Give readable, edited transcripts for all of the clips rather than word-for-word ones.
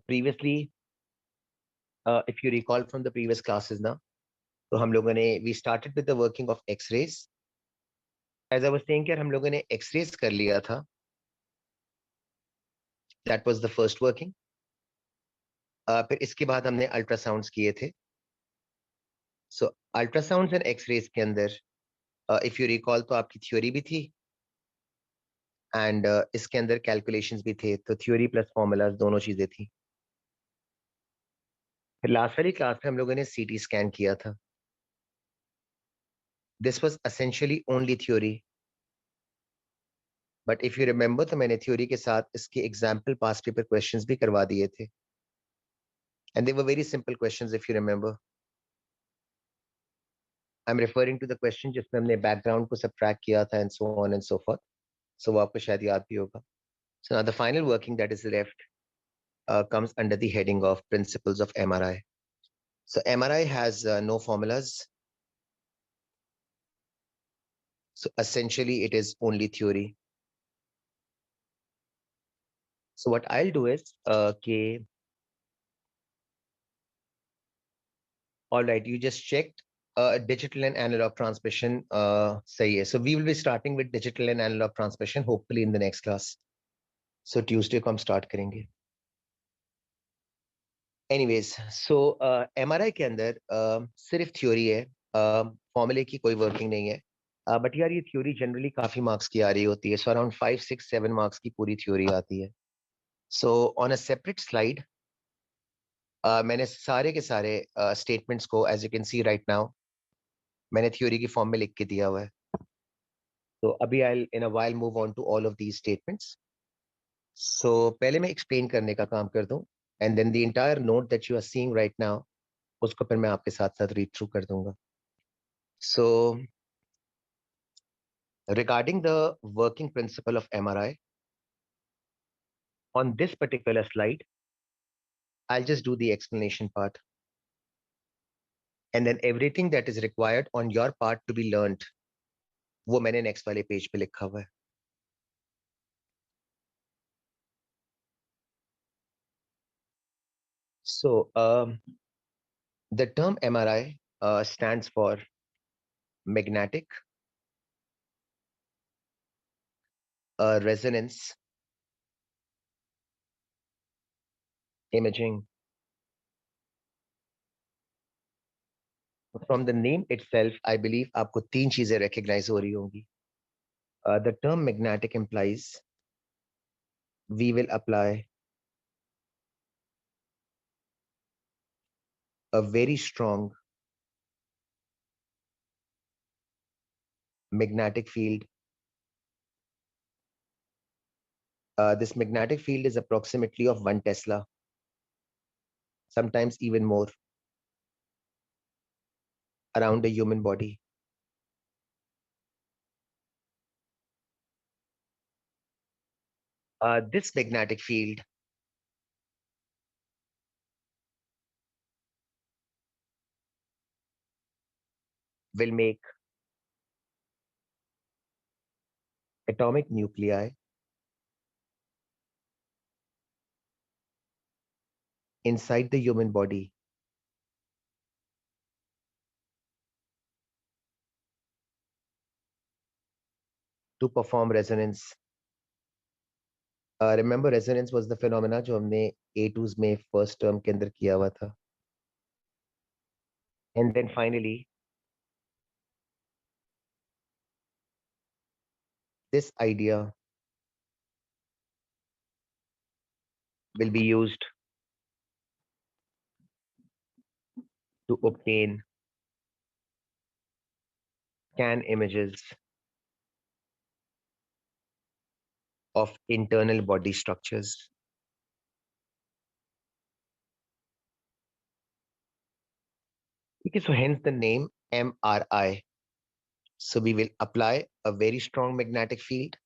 previously, if you recall from the previous classes now, तो हम लोगों ने we started with the working of X-rays. As I was saying यार हम लोगों ने X-rays कर लिया था. That was the first working. फिर इसके बाद हमने अल्ट्रासाउंड्स किए थे. So अल्ट्रासाउंड्स एंड X-rays के अंदर if you recall तो आपकी थ्योरी भी थी एंड इसके अंदर कैलकुलेशंस भी थे. तो थ्योरी प्लस फॉर्मूलाज दोनों चीजें थी. फिर लास्ट वाली क्लास में हम लोगों ने सीटी स्कैन किया था. This was essentially only theory, but if you remember तो मैंने थ्योरी के साथ इसके एग्जाम्पल पास्ट पेपर क्वेश्चंस भी करवा दिए थे and they were very simple questions if you remember. I am referring to the question जिसमें हमने बैकग्राउंड को सबट्रैक्ट किया था and so on and so forth. So वो आपको शायद याद भी होगा. So now the final working that is left comes under the heading of principles of MRI. So MRI has no formulas. So essentially it is only theory. So what I'll do is, all right, you just checked digital and analog transmission. Sahi hai. So we will be starting with digital and analog transmission, hopefully in the next class. So Tuesday को हम start करेंगे. Anyways, so MRI के अंदर सिर्फ theory है, formula की कोई working नहीं है. But यार ये theory generally काफी marks की आ रही होती है. So around 5, 6, 7 marks की पूरी theory आती है. So on a separate slide, मैंने सारे के सारे statements को, as you can see right now, मैंने theory की form में लिख के दिया हुआ है. तो अभी I'll in a while move on to all of these statements. So पहले मैं explain करने का काम कर दूं, and then the entire note that you are seeing right now, उसको फिर मैं आपके साथ साथ read through कर दूंगा. So regarding the working principle of MRI, on this particular slide, I'll just do the explanation part. And then everything that is required on your part to be learned, वो मैंने next वाले page पे लिखा हुआ है. So the term MRI stands for magnetic resonance imaging. From the name itself, I believe आपको तीन चीजें recognize हो रही होंगी. The term magnetic implies we will apply a very strong magnetic field. This magnetic field is approximately of 1 Tesla, sometimes even more, around a human body. This magnetic field will make atomic nuclei inside the human body to perform resonance. Remember, resonance was the phenomena जो हमने A2s में first term के अंदर किया हुआ था. And then finally, this idea will be used to obtain scan images of internal body structures. Okay, so hence the name MRI. So we will apply a very strong magnetic field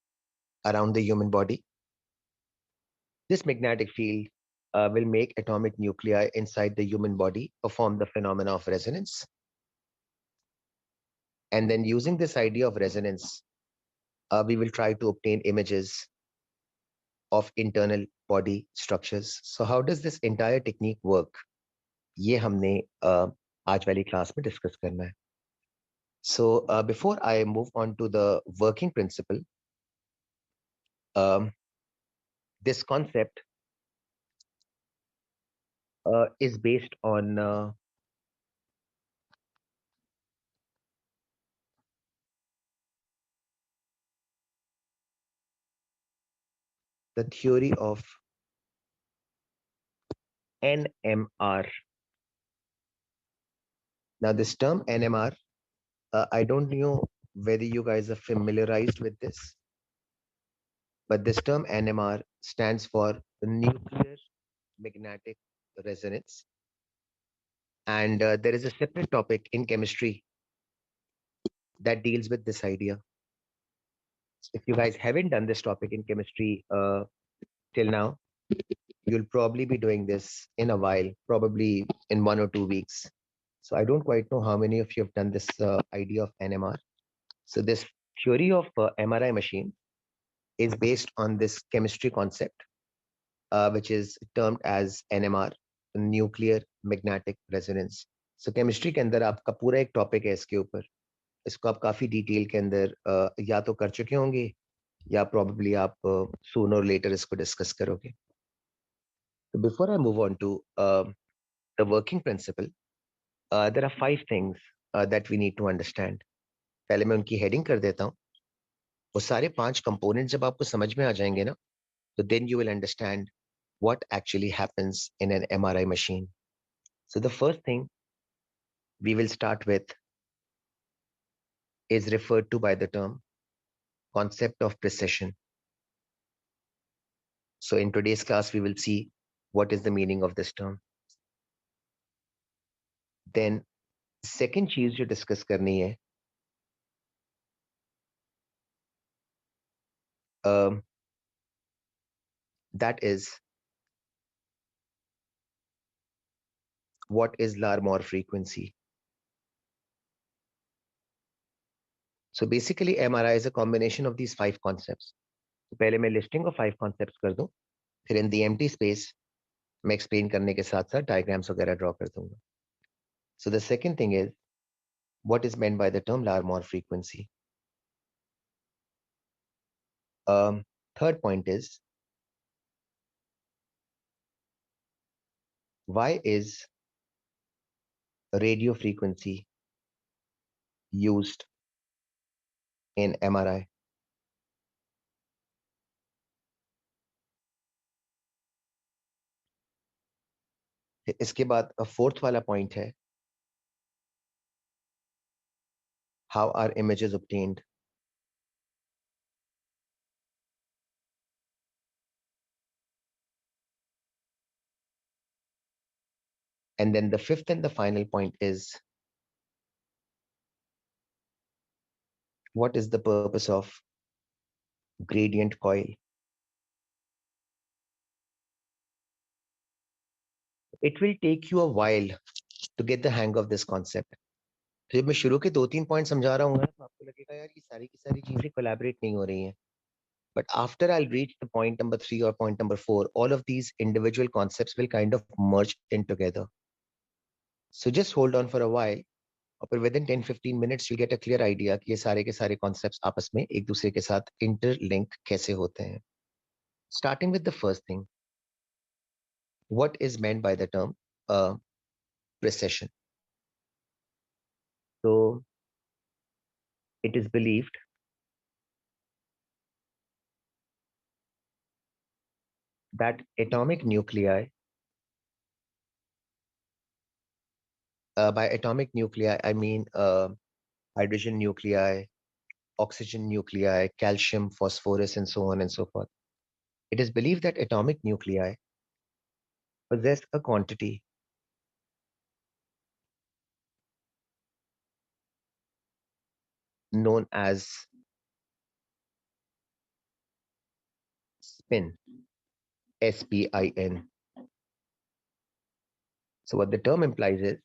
around the human body. This magnetic field will make atomic nuclei inside the human body perform the phenomena of resonance. And then using this idea of resonance, we will try to obtain images of internal body structures. So how does this entire technique work? ये हमने आज वाली class में discuss करना है. So before I move on to the working principle, this concept is based on the theory of NMR. Now, this term NMR, I don't know whether you guys are familiarized with this, but this term NMR stands for nuclear magnetic resonance. And there is a separate topic in chemistry that deals with this idea. If you guys haven't done this topic in chemistry till now, you'll probably be doing this in a while, probably in 1 or 2 weeks. So I don't quite know how many of you have done this idea of NMR. So this theory of MRI machine is based on this chemistry concept, which is termed as NMR, nuclear magnetic resonance. So chemistry के अंदर आपका पूरा एक topic है इसके ऊपर. इसको आप काफी डिटेल के अंदर या तो कर चुके होंगे या probably आप sooner or later इसको डिस्कस करोगे. So before I move on to the working principle, there are 5 things that we need to understand. पहले मैं उनकी हेडिंग कर देता हूँ. वो सारे 5 कंपोनेंट जब आपको समझ में आ जाएंगे ना, तो then you will understand what actually happens in an MRI machine. So the first thing we will start with is referred to by the term concept of precision. So in today's class, we will see what is the meaning of this term. Then second चीज जो discuss करनी है, that is what is Larmor frequency. So basically MRI is a combination of these 5 concepts. तो पहले मैं listing of 5 concepts कर दूं, फिर इन द एम्प्टी स्पेस मैं एक्सप्लेन करने के साथ साथ डायग्राम्स वगैरह ड्रॉ कर दूंगा. So the second thing is what is meant by the term Larmor frequency. Third point is why is radio frequency used in MRI. इसके बाद फोर्थ वाला पॉइंट है how are images obtained. And then the fifth and the final point is what is the purpose of gradient coil. It will take you a while to get the hang of this concept. तो जब मैं शुरू के 2-3 point समझा रहा हूँ ना, तो आपको लगेगा यार ये सारी की सारी चीजें कोलैबोरेट नहीं हो रही हैं. But after I'll reach the point number 3 or point number 4, all of these individual concepts will kind of merge in together. So just hold on for a while. और फिर within 10-15 minutes you'll get a clear idea कि ये सारे के सारे concepts आपस में एक दूसरे के साथ interlink कैसे होते हैं. Starting with the first thing, what is meant by the term precession? So it is believed that atomic nuclei, by atomic nuclei I mean hydrogen nuclei, oxygen nuclei, calcium, phosphorus, and so on and so forth. It is believed that atomic nuclei possess a quantity known as spin, S-P-I-N. So what the term implies is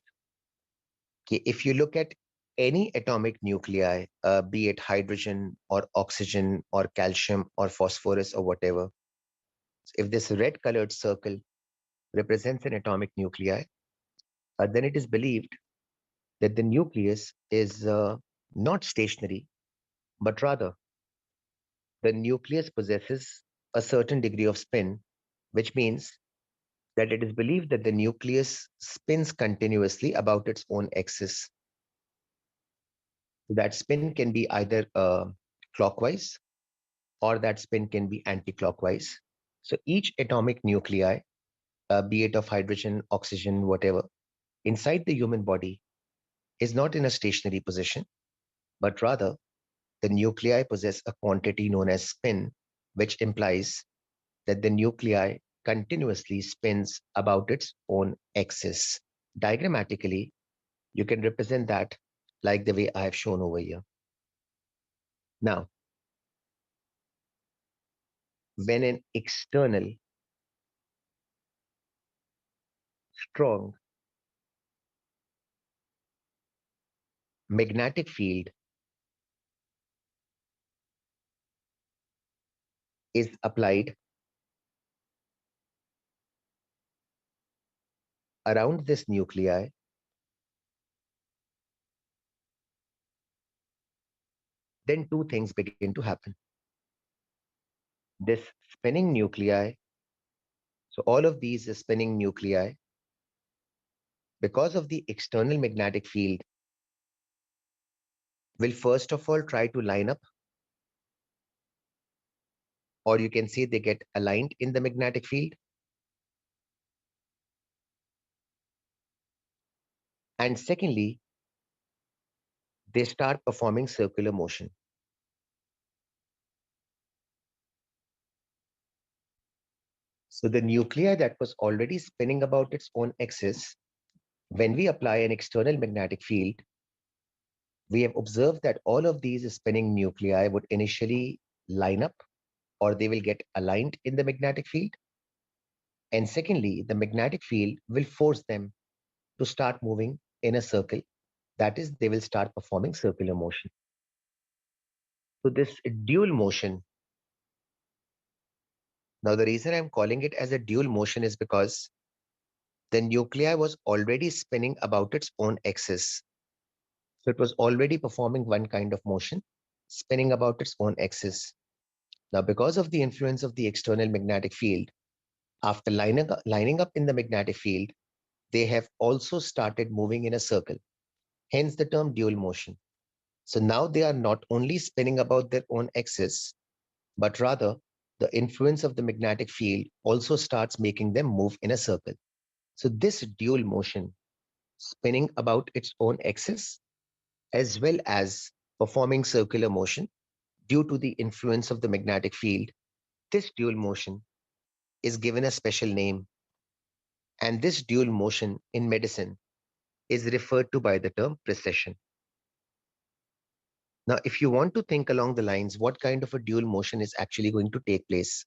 that if you look at any atomic nuclei, be it hydrogen or oxygen or calcium or phosphorus or whatever, If this red colored circle represents an atomic nuclei, then it is believed that the nucleus is not stationary, but rather the nucleus possesses a certain degree of spin, which means that it is believed that the nucleus spins continuously about its own axis. That spin can be either clockwise or that spin can be anti-clockwise. So each atomic nuclei, be it of hydrogen, oxygen, whatever, inside the human body is not in a stationary position, but rather the nuclei possess a quantity known as spin, which implies that the nuclei continuously spins about its own axis. Diagrammatically, you can represent that like the way I have shown over here. Now, when an external, strong magnetic field is applied around this nuclei, then two things begin to happen. This spinning nuclei, so all of these spinning nuclei, because of the external magnetic field, will first of all try to line up, or you can say they get aligned in the magnetic field. And secondly, they start performing circular motion. So the nuclei that was already spinning about its own axis, when we apply an external magnetic field, we have observed that all of these spinning nuclei would initially line up or they will get aligned in the magnetic field. And secondly, the magnetic field will force them to start moving in a circle. That is, they will start performing circular motion. So this dual motion, now the reason I'm calling it as a dual motion is because the nuclei was already spinning about its own axis. So it was already performing one kind of motion, spinning about its own axis. Now, because of the influence of the external magnetic field, after lining up in the magnetic field, they have also started moving in a circle, hence the term dual motion. So now they are not only spinning about their own axis, but rather the influence of the magnetic field also starts making them move in a circle. So this dual motion, spinning about its own axis, as well as performing circular motion due to the influence of the magnetic field, this dual motion is given a special name. And this dual motion in medicine is referred to by the term precession. Now, if you want to think along the lines, what kind of a dual motion is actually going to take place?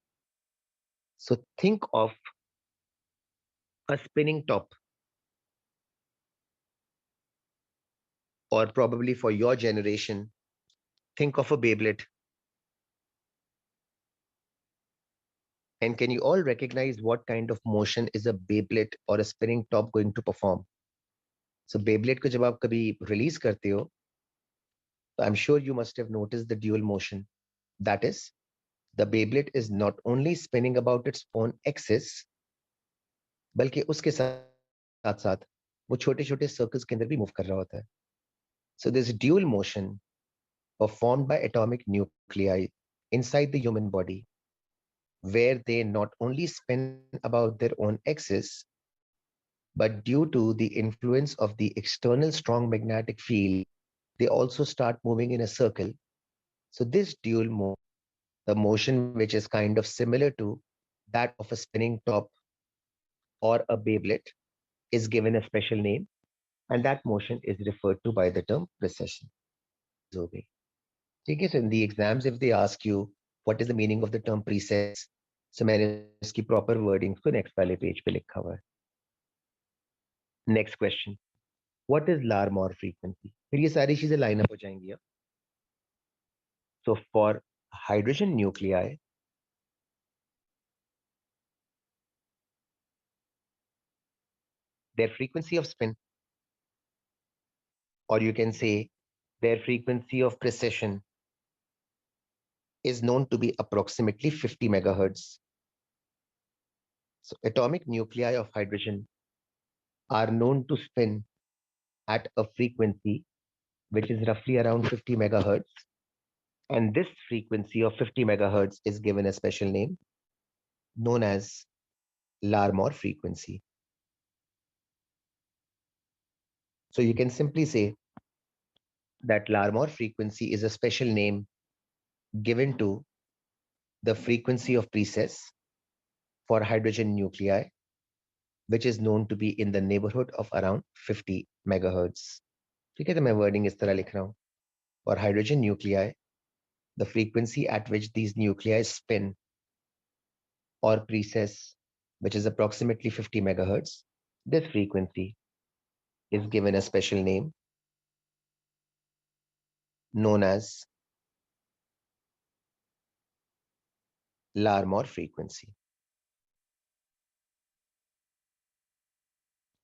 So think of a spinning top, or probably for your generation, think of a Beyblade. And can you all recognize what kind of motion is a Beyblade or a spinning top going to perform? So Beyblade को जब आप कभी release करते हो, I'm sure you must have noticed the dual motion. That is, the Beyblade is not only spinning about its own axis, बल्कि उसके साथ साथ वो छोटे छोटे सर्कल्स के अंदर भी मूव कर रहा होता है. So this dual motion performed by atomic nuclei inside the human body, where they not only spin about their own axis, but due to the influence of the external strong magnetic field, they also start moving in a circle. So this dual motion, the motion which is kind of similar to that of a spinning top or a Beyblade, is given a special name, and that motion is referred to by the term precession. Okay. ठीक है, so in the exams, if they ask you what is the meaning of the term precess, so मैंने इसकी proper wording को next वाले page पे लिखा हुआ है. Next question. What is Larmor frequency? फिर ये सारी चीजें line up हो जाएंगी. So for hydrogen nuclei, their frequency of spin, or you can say their frequency of precession, is known to be approximately 50 megahertz. So atomic nuclei of hydrogen are known to spin at a frequency which is roughly around 50 megahertz. And this frequency of 50 megahertz is given a special name known as Larmor frequency. So you can simply say that Larmor frequency is a special name given to the frequency of precess for hydrogen nuclei, which is known to be in the neighborhood of around 50 megahertz. ठीक है, तो मैं wording इस तरह लिख रहा हूँ. For hydrogen nuclei, the frequency at which these nuclei spin or precess, which is approximately 50 megahertz, this frequency is given a special name known as Larmor frequency.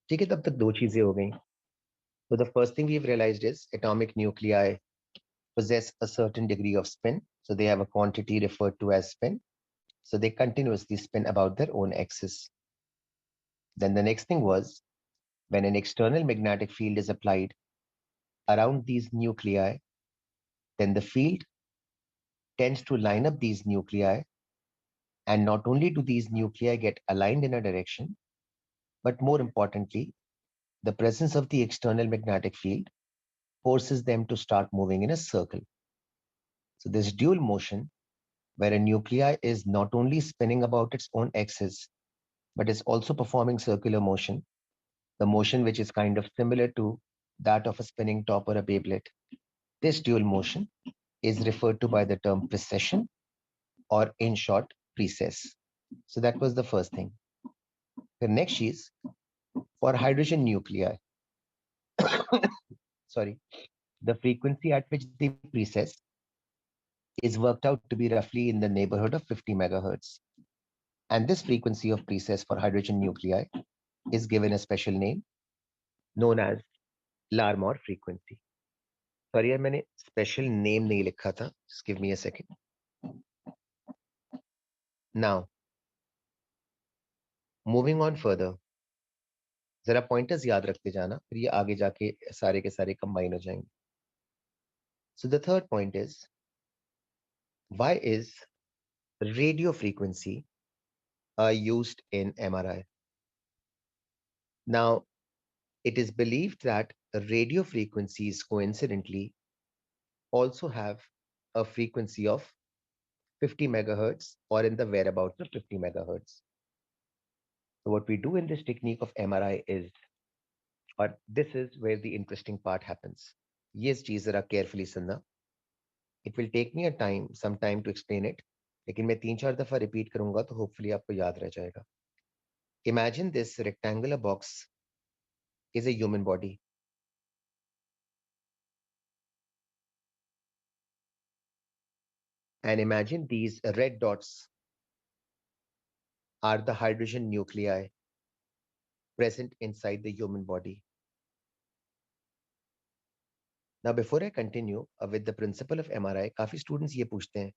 ठीक है, तब तक दो चीजें हो गई. So the first thing we've realized is atomic nuclei possess a certain degree of spin. So they have a quantity referred to as spin. So they continuously spin about their own axis. Then the next thing was when an external magnetic field is applied around these nuclei, then the field tends to line up these nuclei. And not only do these nuclei get aligned in a direction, but more importantly, the presence of the external magnetic field forces them to start moving in a circle. So this dual motion, where a nuclei is not only spinning about its own axis, but is also performing circular motion, the motion which is kind of similar to that of a spinning top or a Beyblade. This dual motion is referred to by the term precession, or in short, precess. So that was the first thing. The next is for hydrogen nuclei. Sorry, the frequency at which they precess is worked out to be roughly in the neighborhood of 50 megahertz. And this frequency of precess for hydrogen nuclei is given a special name known as Larmor frequency. Sorry, यार मैंने special name नहीं लिखा था. Just give me a second. Now, moving on further. जरा pointers याद रखते जाना, फिर ये आगे जाके सारे के सारे combine हो जाएंगे. So the third point is, why is radio frequency used in MRI? Now, it is believed that radio frequencies coincidentally also have a frequency of 50 megahertz or in the whereabouts of 50 megahertz. So what we do in this technique of MRI is, or this is where the interesting part happens. Yes, चीज जरा carefully सुनना. It will take me some time to explain it. लेकिन मैं 3-4 दफा repeat करूंगा तो hopefully आपको याद रह जाएगा. Imagine this rectangular box is a human body. And imagine these red dots are the hydrogen nuclei present inside the human body. Now, before I continue with the principle of MRI, काफी students ये पूछते हैं,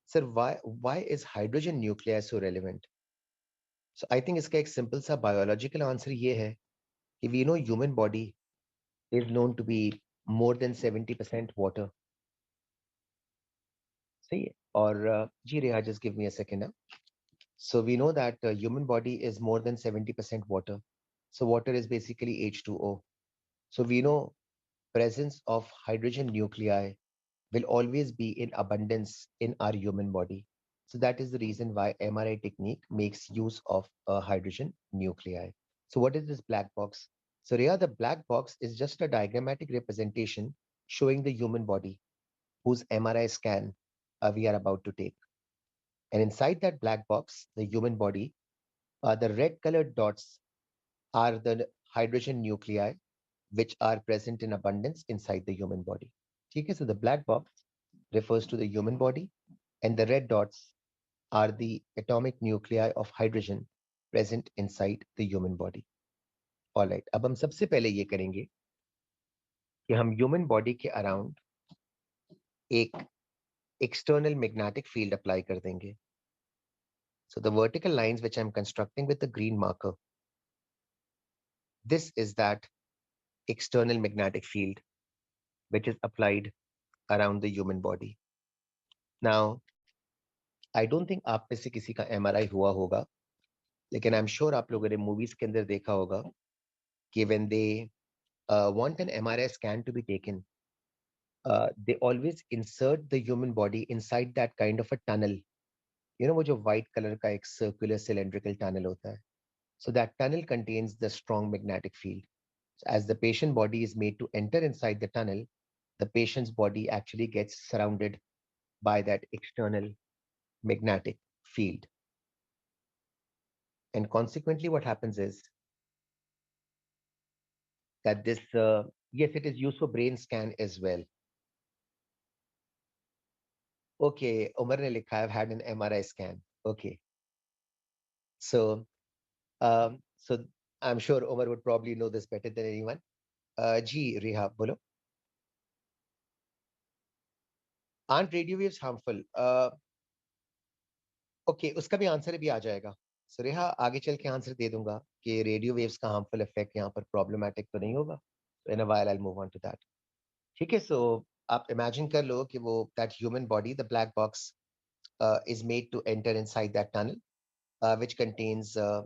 sir, why is hydrogen nuclei so relevant? So I think इसका एक simple सा biological answer ये है कि we know human body is known to be more than 70% water. सही है? और जी रेहा, just give me a second. So we know that human body is more than 70% water. So water is basically H2O. So we know presence of hydrogen nuclei will always be in abundance in our human body. So that is the reason why MRI technique makes use of a hydrogen nuclei. So what is this black box? So Rhea, the black box is just a diagrammatic representation showing the human body whose MRI scan we are about to take. And inside that black box, the human body, the red colored dots are the hydrogen nuclei which are present in abundance inside the human body. Okay, so the black box refers to the human body, and the red dots are the atomic nuclei of hydrogen present inside the human body. Alright, अब हम सबसे पहले ये करेंगे कि हम human body के around एक एक्सटर्नल मैग्नेटिक फील्ड अप्लाई कर देंगे. So the vertical lines which I'm constructing with the green marker, this is that external magnetic field which is applied around the human body. Now, I don't think आप में से किसी का MRI हुआ होगा, लेकिन I'm sure आप लोगों ने movies के अंदर देखा होगा कि when they want an MRI scan to be taken, they always insert the human body inside that kind of a tunnel. You know वो जो white color का एक circular cylindrical tunnel होता है. So that tunnel contains the strong magnetic field. So as the patient body is made to enter inside the tunnel, the patient's body actually gets surrounded by that external magnetic field. And consequently, what happens is that this, yes, it is used for brain scan as well. Okay, Umar ne likha, I've had an MRI scan. Okay. So, so I'm sure Umar would probably know this better than anyone. Ji, Reha, bolo. Aren't radio waves harmful? Okay, उसका भी answer भी आ जाएगा. सो रेहा आगे चल के answer दे दूंगा कि रेडियो वेव्स का हार्मफुल इफेक्ट यहाँ पर प्रॉब्लमैटिक तो नहीं होगा. In a while I will move on to that. ठीक है, सो आप इमेजिन कर लो कि वो that human body, the black box, is made to enter inside that tunnel, which contains a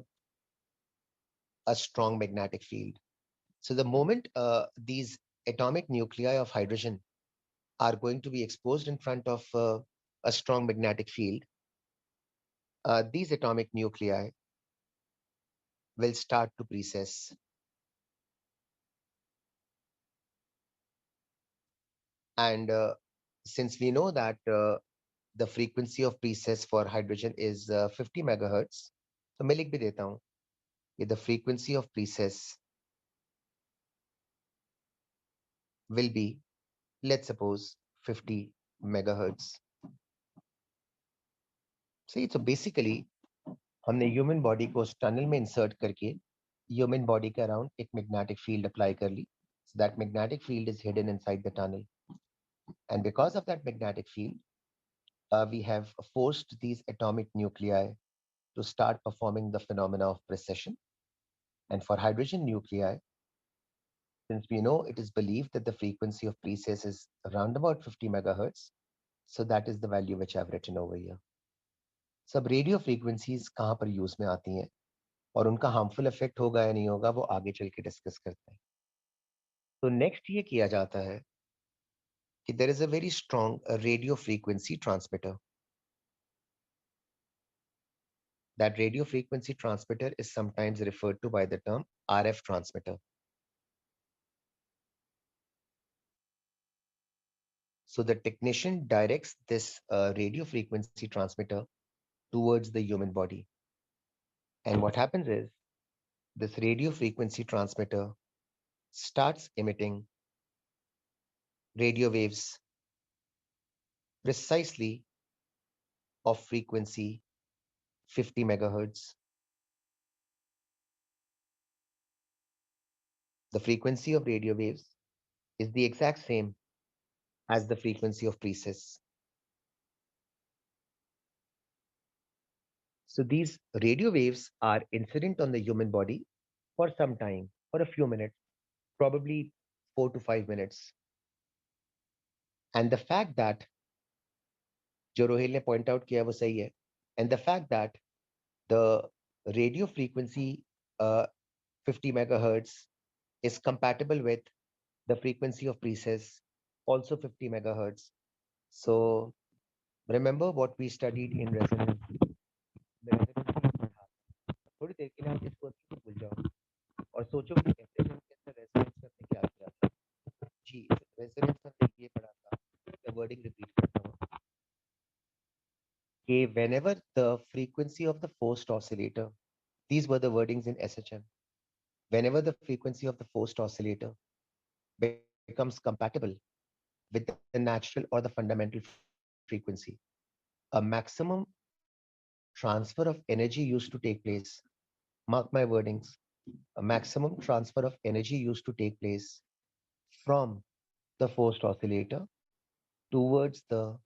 strong magnetic field. So the moment these atomic nuclei of hydrogen are going to be exposed in front of a strong magnetic field, these atomic nuclei will start to precess. And since we know that the frequency of precess for hydrogen is 50 megahertz, so मैं लिख भी देता हूँ कि the frequency of precess will be, let's suppose, 50 megahertz. See, so basically हमने human body को उस tunnel में इंसर्ट करके ह्यूमन बॉडी के अराउंड एक मैग्नेटिक फील्ड अप्लाई कर ली. So that magnetic field is hidden inside the tunnel. And because of that magnetic field, we have forced these atomic nuclei to start performing the phenomena of precession. And for hydrogen nuclei, since we know it is believed that the frequency of precess is around about 50 megahertz, so that is the value which I've written over here. सब radio frequencies कहाँ पर use में आती हैं और उनका harmful effect होगा या नहीं होगा वो आगे चल के डिस्कस करते हैं. तो नेक्स्ट ये किया जाता है कि there is a very strong radio frequency transmitter. That radio frequency transmitter is sometimes referred to by the term RF transmitter. So the technician directs this radio frequency transmitter towards the human body. And what happens is this radio frequency transmitter starts emitting radio waves precisely of frequency 50 megahertz. The frequency of radio waves is the exact same as the frequency of precess. So these radio waves are incident on the human body for some time, for a few minutes, probably 4 to 5 minutes. And the fact that जो रोहिल ने point out किया वो सही है. And the fact that the radio frequency 50 megahertz is compatible with the frequency of precess, also 50 megahertz. So remember what we studied in resonance. थोड़ी देर के लिए आप इसको अच्छे से भूल जाओ और सोचो कि रेजोनेंस के अंदर रेजोनेंस करने क्या किया था. जी, रेजोनेंस हमने ये पढ़ा था. मैं वर्डिंग रिपीट करता हूँ कि whenever the frequency of the forced oscillator, these were the wordings in SHM, whenever the frequency of the forced oscillator becomes compatible with the natural or the fundamental frequency, a maximum transfer of energy used to take place. Mark my wordings. a maximum transfer of energy used to take place from the forced oscillator towards the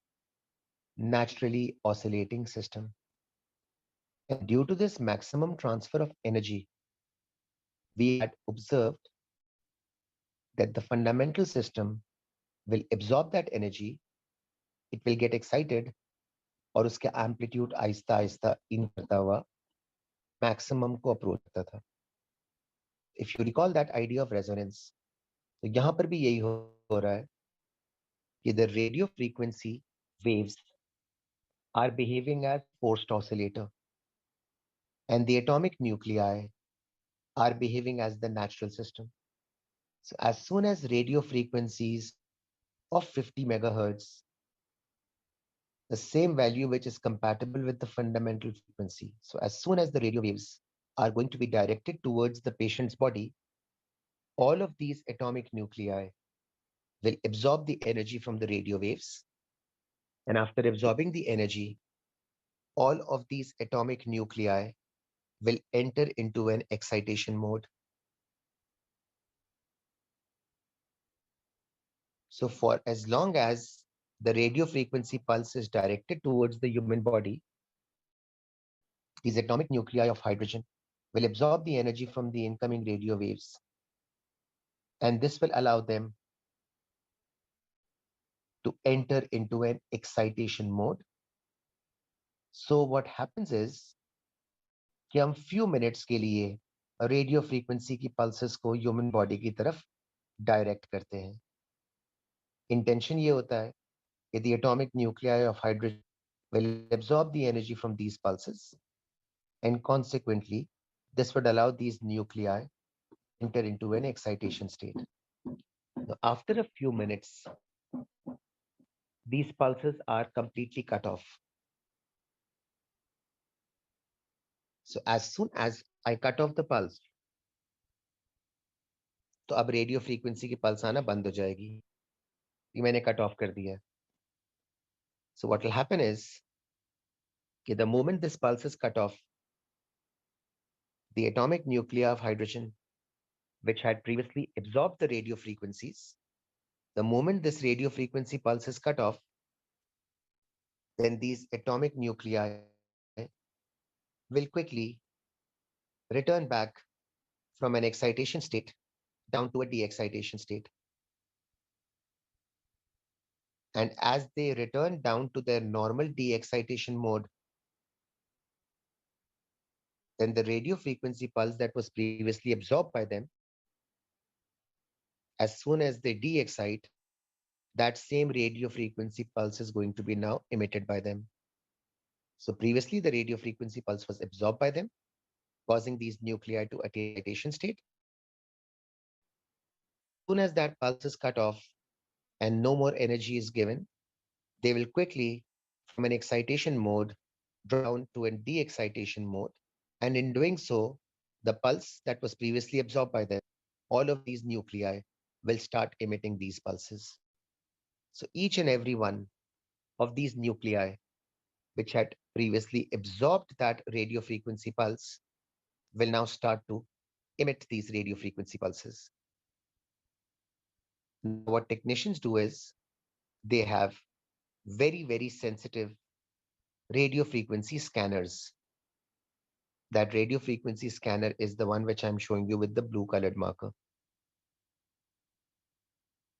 naturally oscillating system. And due to this maximum transfer of energy, we had observed that the fundamental system will absorb that energy, it will get excited, और उसका amplitude Aahista Aahista इन करता हुआ maximum को approach करता था. If you recall that idea of resonance, तो यहाँ पर भी यही हो रहा है कि the radio frequency waves are behaving as forced oscillator and the atomic nuclei are behaving as the natural system. So as soon as radio frequencies of 50 megahertz, the same value which is compatible with the fundamental frequency. So as soon as the radio waves are going to be directed towards the patient's body, all of these atomic nuclei will absorb the energy from the radio waves. And after absorbing the energy, all of these atomic nuclei will enter into an excitation mode. So for as long as the radio frequency pulse is directed towards the human body, these atomic nuclei of hydrogen will absorb the energy from the incoming radio waves. And this will allow them to enter into an excitation mode. So what happens is कि हम few minutes के लिए radio frequency की pulses को human body की तरफ direct करते हैं. इंटेंशन ये होता है कि the atomic nuclei of hydrogen will absorb the energy from these pulses, and consequently this would allow these nuclei to enter into an excitation state. Now, after a few minutes, these pulses are completely cut off. So as soon as I cut off the pulse, तो अब radio frequency की pulse आना बंद हो जाएगी. ये मैंने cut off कर दिया. So what will happen is कि the moment this pulse is cut off, the atomic nuclei of hydrogen, which had previously absorbed the radio frequencies, the moment this radio frequency pulse is cut off, then these atomic nuclei will quickly return back from an excitation state down to a de-excitation state. And as they return down to their normal de-excitation mode, then the radio frequency pulse that was previously absorbed by them, as soon as they de-excite, that same radio frequency pulse is going to be now emitted by them. So previously the radio frequency pulse was absorbed by them, causing these nuclei to attain excitation state. As soon as that pulse is cut off and no more energy is given, they will quickly, from an excitation mode, drop down to a de-excitation mode. And in doing so, the pulse that was previously absorbed by them, all of these nuclei will start emitting these pulses. So each and every one of these nuclei, which had previously absorbed that radio frequency pulse, will now start to emit these radio frequency pulses. Now, what technicians do is they have very, very sensitive radio frequency scanners. That radio frequency scanner is the one which I'm showing you with the blue colored marker.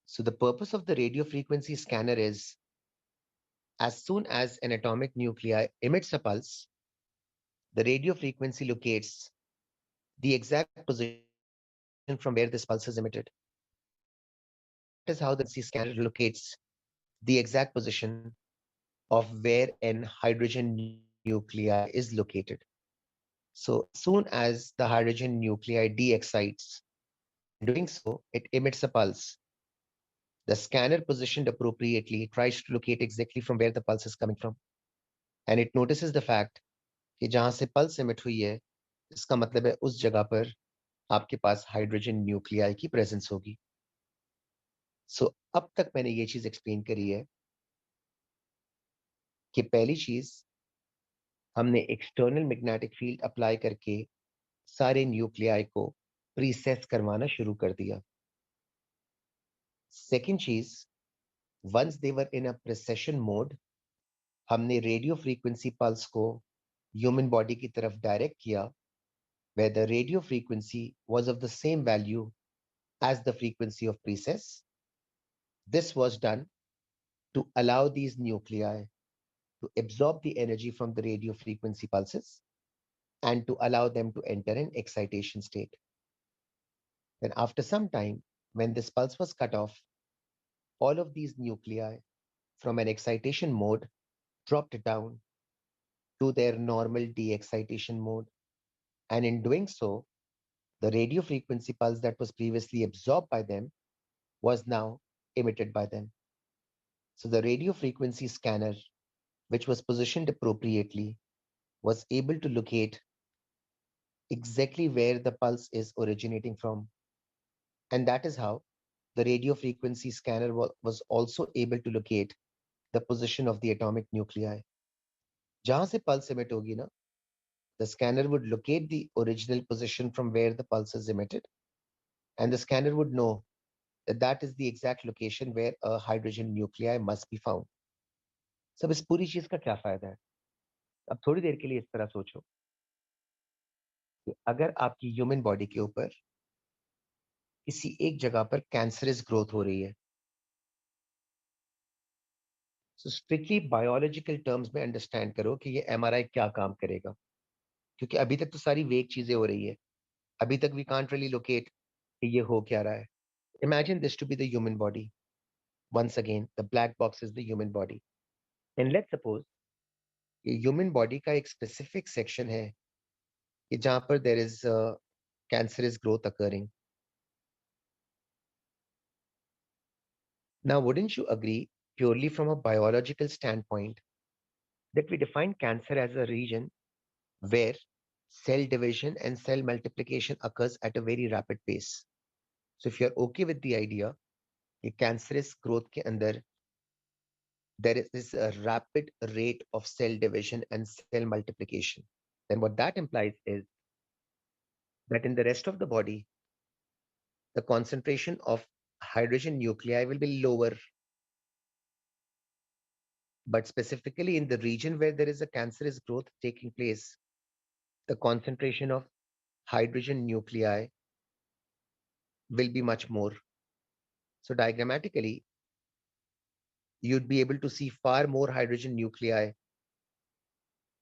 So the purpose of the radio frequency scanner is as soon as an atomic nuclei emits a pulse, the radio frequency locates the exact position from where this pulse is emitted. And that is how the frequency scanner locates the exact position of where an hydrogen nuclei is located. So as soon as the hydrogen nuclei de-excites, and in doing so, it emits a pulse. The scanner positioned appropriately tries to locate exactly from where the pulse is coming from. And it notices the fact कि जहां से pulse emit हुई है, इसका मतलब है उस जगह पर आपके पास हाइड्रोजन न्यूक्लियाई की प्रेजेंस होगी. सो अब तक मैंने ये चीज एक्सप्लेन करी है कि पहली चीज हमने एक्सटर्नल मैग्नेटिक फील्ड अप्लाई करके सारे न्यूक्लियाई को प्रीसेस करवाना शुरू कर दिया. सेकेंड चीज, once they were in a precession mode, हमने रेडियो फ्रीक्वेंसी पल्स को ह्यूमन बॉडी की तरफ डायरेक्ट किया, where the radio frequency was of the same value as the frequency of precess. This was done to allow these nuclei to absorb the energy from the radio frequency pulses and to allow them to enter an excitation state. Then after some time, when this pulse was cut off, all of these nuclei from an excitation mode dropped down to their normal de-excitation mode. And in doing so, the radio frequency pulse that was previously absorbed by them was now emitted by them. So the radio frequency scanner, which was positioned appropriately, was able to locate exactly where the pulse is originating from. And that is how the radio frequency scanner was also able to locate the position of the atomic nuclei. जहां से pulse emit होगी ना, the scanner would locate the original position from where the pulse is emitted, and the scanner would know that that is the exact location where a hydrogen nuclei must be found. सब इस पूरी चीज का क्या फायदा है? अब थोड़ी देर के लिए इस तरह सोचो कि अगर आपकी ह्यूमन बॉडी के ऊपर किसी एक जगह पर कैंसरस ग्रोथ हो रही है, तो स्ट्रिक्टली बायोलॉजिकल टर्म्स में अंडरस्टैंड करो कि ये एमआरआई क्या काम करेगा, क्योंकि अभी तक तो सारी वेग चीजें हो रही है. अभी तक वी कांट रियली लोकेट कि ये हो क्या रहा है. Imagine this to be the human body. Once again the black box is the human body, and let's suppose ये ह्यूमन बॉडी का एक स्पेसिफिक सेक्शन है कि जहां पर there is cancerous growth occurring. Now, wouldn't you agree, purely from a biological standpoint, that we define cancer as a region where cell division and cell multiplication occurs at a very rapid pace? So, if you're okay with the idea that cancerous growth ke andar there is this rapid rate of cell division and cell multiplication, then what that implies is that in the rest of the body, the concentration of hydrogen nuclei will be lower. But specifically in the region where there is a cancerous growth taking place, the concentration of hydrogen nuclei will be much more. So diagrammatically, you'd be able to see far more hydrogen nuclei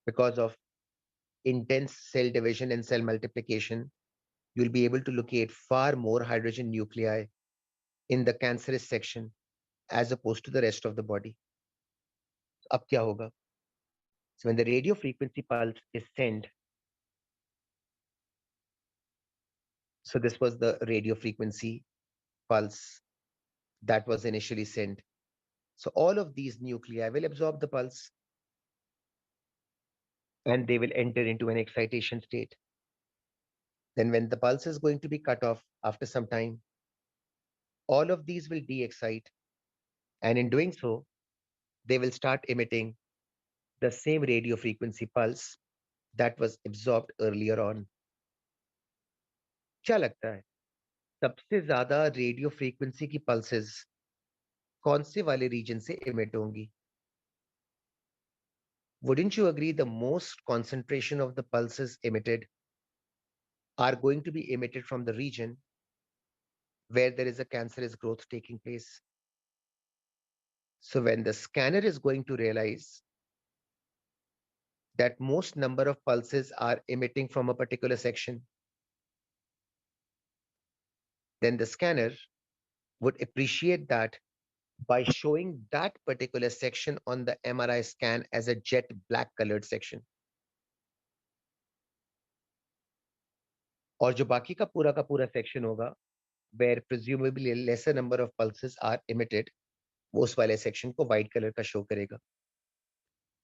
because of intense cell division and cell multiplication. You'll be able to locate far more hydrogen nuclei in the cancerous section as opposed to the rest of the body. अब क्या होगा? So when the radio frequency pulse is sent, so this was the radio frequency pulse that was initially sent. So all of these nuclei will absorb the pulse and they will enter into an excitation state. Then when the pulse is going to be cut off after some time, all of these will de-excite, and in doing so, they will start emitting the same radio frequency pulse that was absorbed earlier on. क्या लगता है सबसे ज्यादा radio frequency की pulses कौन से वाले reason से इमिट होंगी? Wouldn't you agree the most concentration of the pulses emitted are going to be emitted from the region where there is a cancerous growth taking place? So when the scanner is going to realize that most number of pulses are emitting from a particular section, then the scanner would appreciate that by showing that particular section on the MRI scan as a jet black colored section. और जो बाकी का पूरा section होगा, where presumably lesser number of pulses are emitted, वो उस वाले section को white color का show करेगा.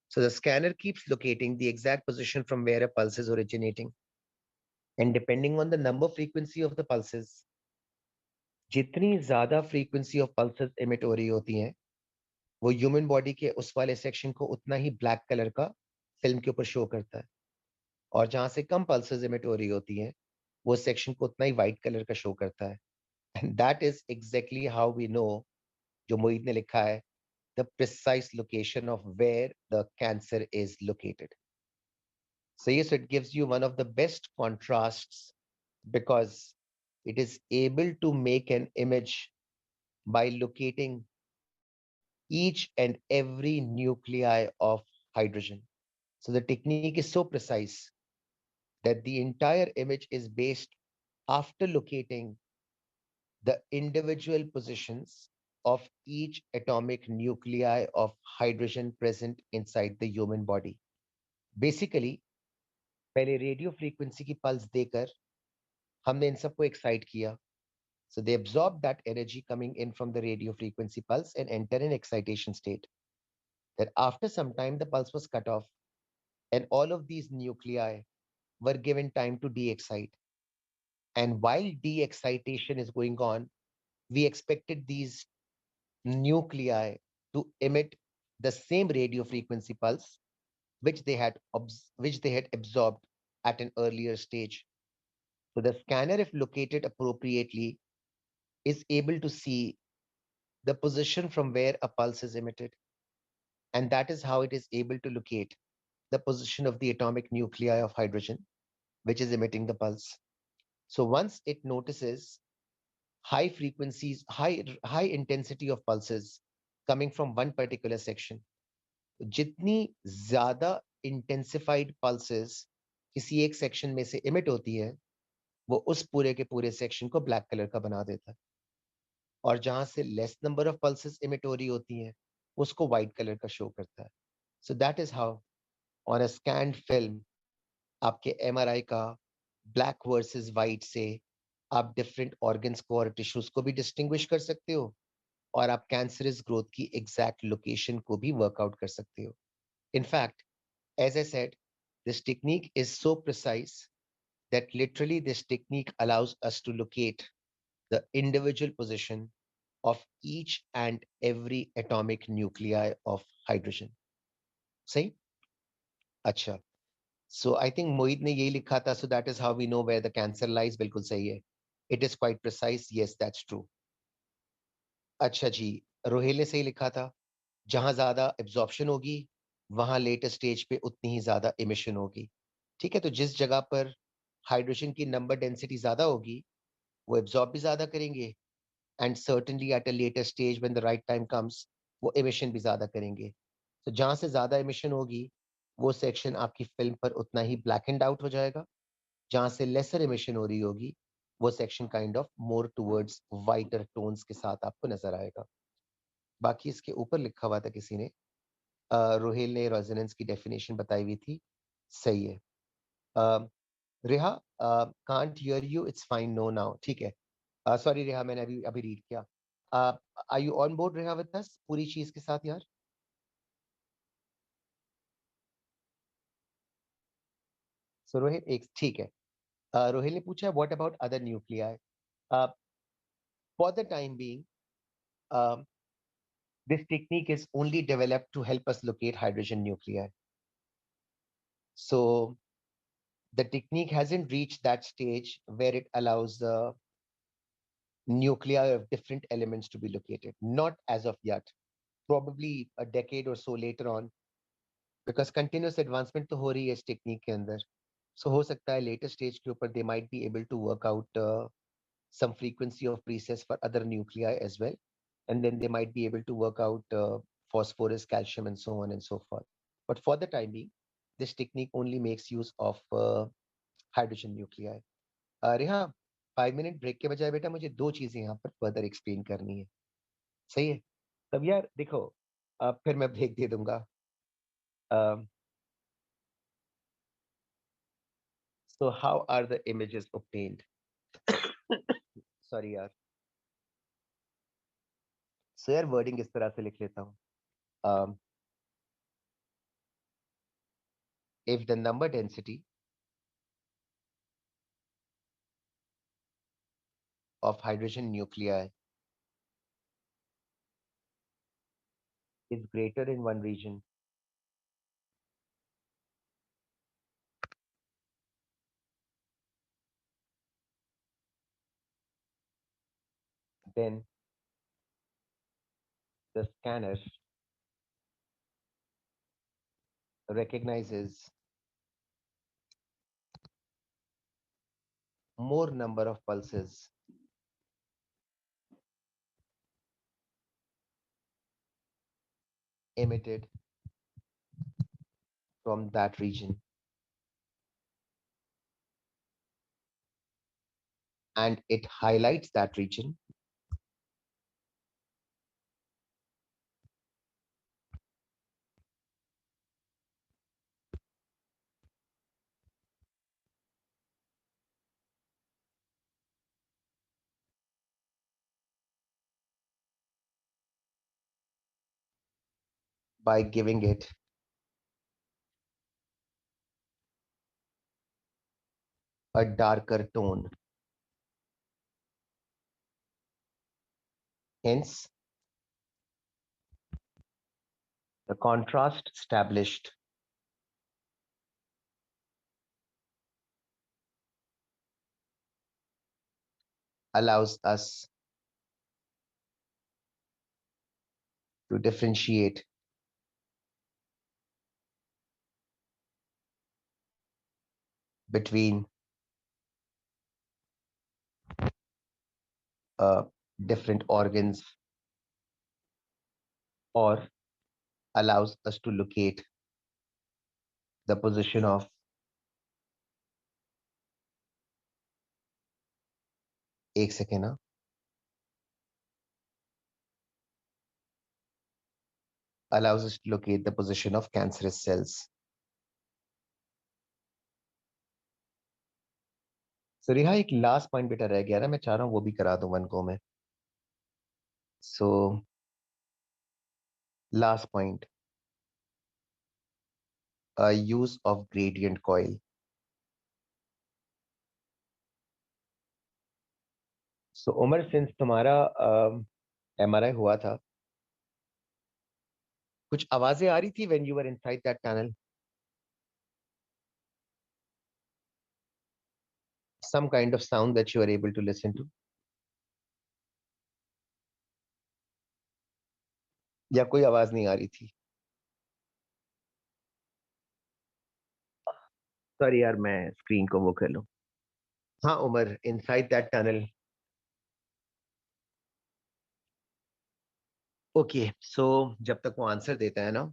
So the scanner keeps locating the exact position from where a pulse is originating. And depending on the number frequency of the pulses, जितनी ज्यादा frequency of pulses emit हो रही होती हैं, वो human body के उस वाले section को उतना ही black color का film के ऊपर show करता है. और जहां से कम पल्सेस इमिट हो रही होती हैं वो सेक्शन को उतना ही वाइट कलर का शो करता है. And that is exactly how we know, जो मोहित ने लिखा है, the precise location of where the cancer is located. So yes, it gives you one of the best contrasts because it is able to make an image by locating each and every nuclei of hydrogen. So the technique is so precise that the entire image is based after locating the individual positions of each atomic nuclei of hydrogen present inside the human body. Basically, पहले radio frequency की pulse देकर हमने इन सबको excite किया. So they absorb that energy coming in from the radio frequency pulse and enter an excitation state. That after some time, the pulse was cut off, and all of these nuclei were given time to de-excite. And while de-excitation is going on, we expected these nuclei to emit the same radio frequency pulse which they had absorbed at an earlier stage. So the scanner, if located appropriately, is able to see the position from where a pulse is emitted. And that is how it is able to locate the position of the atomic nuclei of hydrogen, which is emitting the pulse. So once it notices high frequencies, high intensity of pulses coming from one particular section, जितनी ज्यादा intensified pulses किसी एक section में से emit होती है, वो उस पूरे के पूरे सेक्शन को ब्लैक कलर का बना देता है. और जहां से less number of pulses emit हो रही होती हैं, उसको व्हाइट कलर का शो करता है. So that is how on a scanned film आपके एमआरआई का ब्लैक वर्सेस वाइट से आप डिफरेंट ऑर्गन्स को और टिश्यूज को भी डिस्टिंग्विश कर सकते हो, और आप कैंसरस ग्रोथ की एग्जैक्ट लोकेशन को भी वर्कआउट कर सकते हो. In fact, as I said, this technique is so precise that literally this technique allows us to locate the individual position of each and every atomic nuclei of hydrogen. सही? अच्छा. So I think मोहित ने यही लिखा था, so that is how we know where the cancer lies. बिल्कुल सही है. It is quite precise. Yes, that's true. अच्छा जी, रोहेल ने सही लिखा था. जहां ज्यादा एब्जॉर्प्शन होगी वहां लेटर स्टेज पे उतनी ही ज्यादा इमिशन होगी. ठीक है, तो जिस जगह पर हाइड्रोजन की नंबर डेंसिटी ज्यादा होगी वो एब्जॉर्ब भी ज्यादा करेंगे, and certainly at a later stage when the right time comes वो इमिशन भी ज्यादा करेंगे. तो जहां से ज्यादा इमिशन होगी वो सेक्शन आपकी फिल्म पर उतना ही ब्लैक एंड आउट हो जाएगा. जहां से लेसर इमिशन हो रही होगी वो section kind of more towards whiter tones के साथ आपको नजर आएगा. बाकी इसके ऊपर लिखा हुआ था किसी ने, रोहेल ने रेजोनेंस की डेफिनेशन बताई हुई थी. सही है. Reha, can't hear you, it's fine, no now. ठीक है. सॉरी रेहा, मैंने अभी अभी रीड किया. Are you on board Reha with us पूरी चीज के साथ यार? सो रोहिल एक ठीक है. रोहिल ने पूछा what about other nuclei. For the time being, this technique is only developed to help us locate hydrogen nuclei. So the technique hasn't reached that stage where it allows the nuclei of different elements to be located. Not as of yet. Probably a decade or so later on, because continuous advancement तो हो रही है इस technique के अंदर. So हो सकता है later stage के ऊपर they might be able to work out some frequency of precess for other nuclei as well. And then they might be able to work out phosphorus, calcium, and so on and so forth. But for the time being, this technique only makes use of hydrogen nuclei. Reha, 5 minute break के बजाय बेटा मुझे दो चीजें यहाँ पर further explain करनी है. सही है. तब यार देखो, फिर मैं ब्रेक दे दूंगा. So how are the images obtained? Sorry यार. So यार वर्डिंग इस तरह से लिख लेता हूँ. If the number density of hydrogen nuclei is greater in one region then the scanner recognizes more number of pulses emitted from that region, and it highlights that region by giving it a darker tone. Hence, the contrast established allows us to differentiate between uh, different organs, or allows us to locate the position of, एक second ना, allows us to locate the position of cancerous cells. So रिहा एक last point बेटा रह गया ना, मैं चाह रहा हूँ वो भी करा दूं वन को मैं. So last point, use of gradient coil. So Umar, since तुम्हारा MRI हुआ था, कुछ आवाजें आ रही थी when you were inside that tunnel? Some kind of sound that you were able to listen to? या कोई आवाज नहीं आ रही थी? सॉरी यार, मैं स्क्रीन को वो कर लूं. हाँ Umar, inside that tunnel. Okay, so जब तक वो आंसर देता है ना,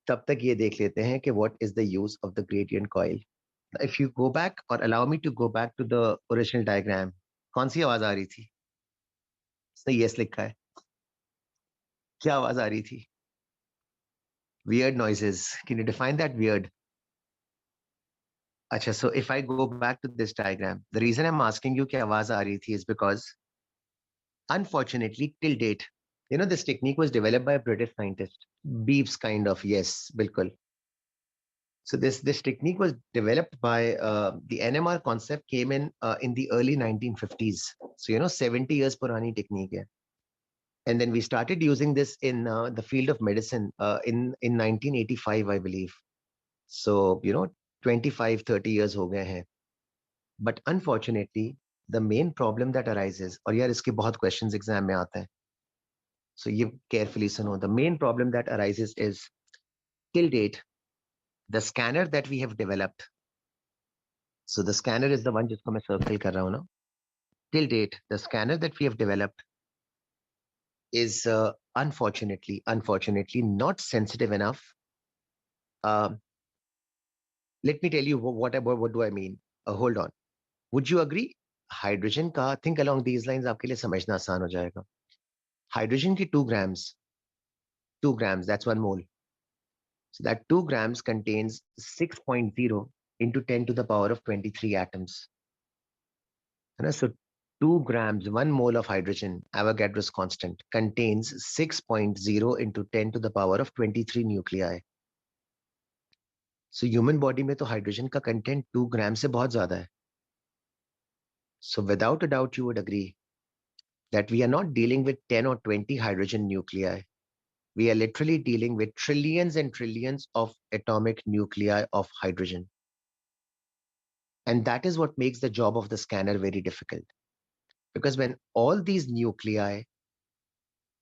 तब तक ये देख लेते हैं कि what is the use of the gradient coil. If you go back, or allow me to go back to the original diagram, कौन सी आवाज आ रही थी? इसने yes लिखा है. क्या आवाज आ रही थी? Weird noises. Can you define that weird? अच्छा, so if I go back to this diagram, the reason I'm asking you क्या आवाज आ रही थी is because, unfortunately, till date, this technique was developed by a British scientist. Beeps kind of, yes, बिल्कुल. So this technique was developed by the NMR concept came in the early 1950s. So 70 years purani technique hai. And then we started using this in the field of medicine in 1985, I believe. So 25-30 years ho gaye hain. But unfortunately, the main problem that arises, और यार इसके बहुत questions exam में आते हैं. So you carefully suno. The main problem that arises is, till date, the scanner that we have developed. So the scanner is the one जिसको मैं circle कर रहा हूँ ना. Till date, the scanner that we have developed is unfortunately not sensitive enough. Let me tell you what do I mean. Hold on. Would you agree? Hydrogen का think along these lines आपके लिए समझना आसान हो जाएगा. Hydrogen की 2 grams, that's 1 mole. So that 2 grams contains 6.0 into 10 to the power of 23 atoms. So 2 grams, 1 mole of hydrogen, Avogadro's constant, contains 6.0 into 10 to the power of 23 nuclei. So human body में तो hydrogen का content 2 grams से बहुत ज़्यादा है. So without a doubt, you would agree that we are not dealing with 10 or 20 hydrogen nuclei. We are literally dealing with trillions and trillions of atomic nuclei of hydrogen. And that is what makes the job of the scanner very difficult. Because when all these nuclei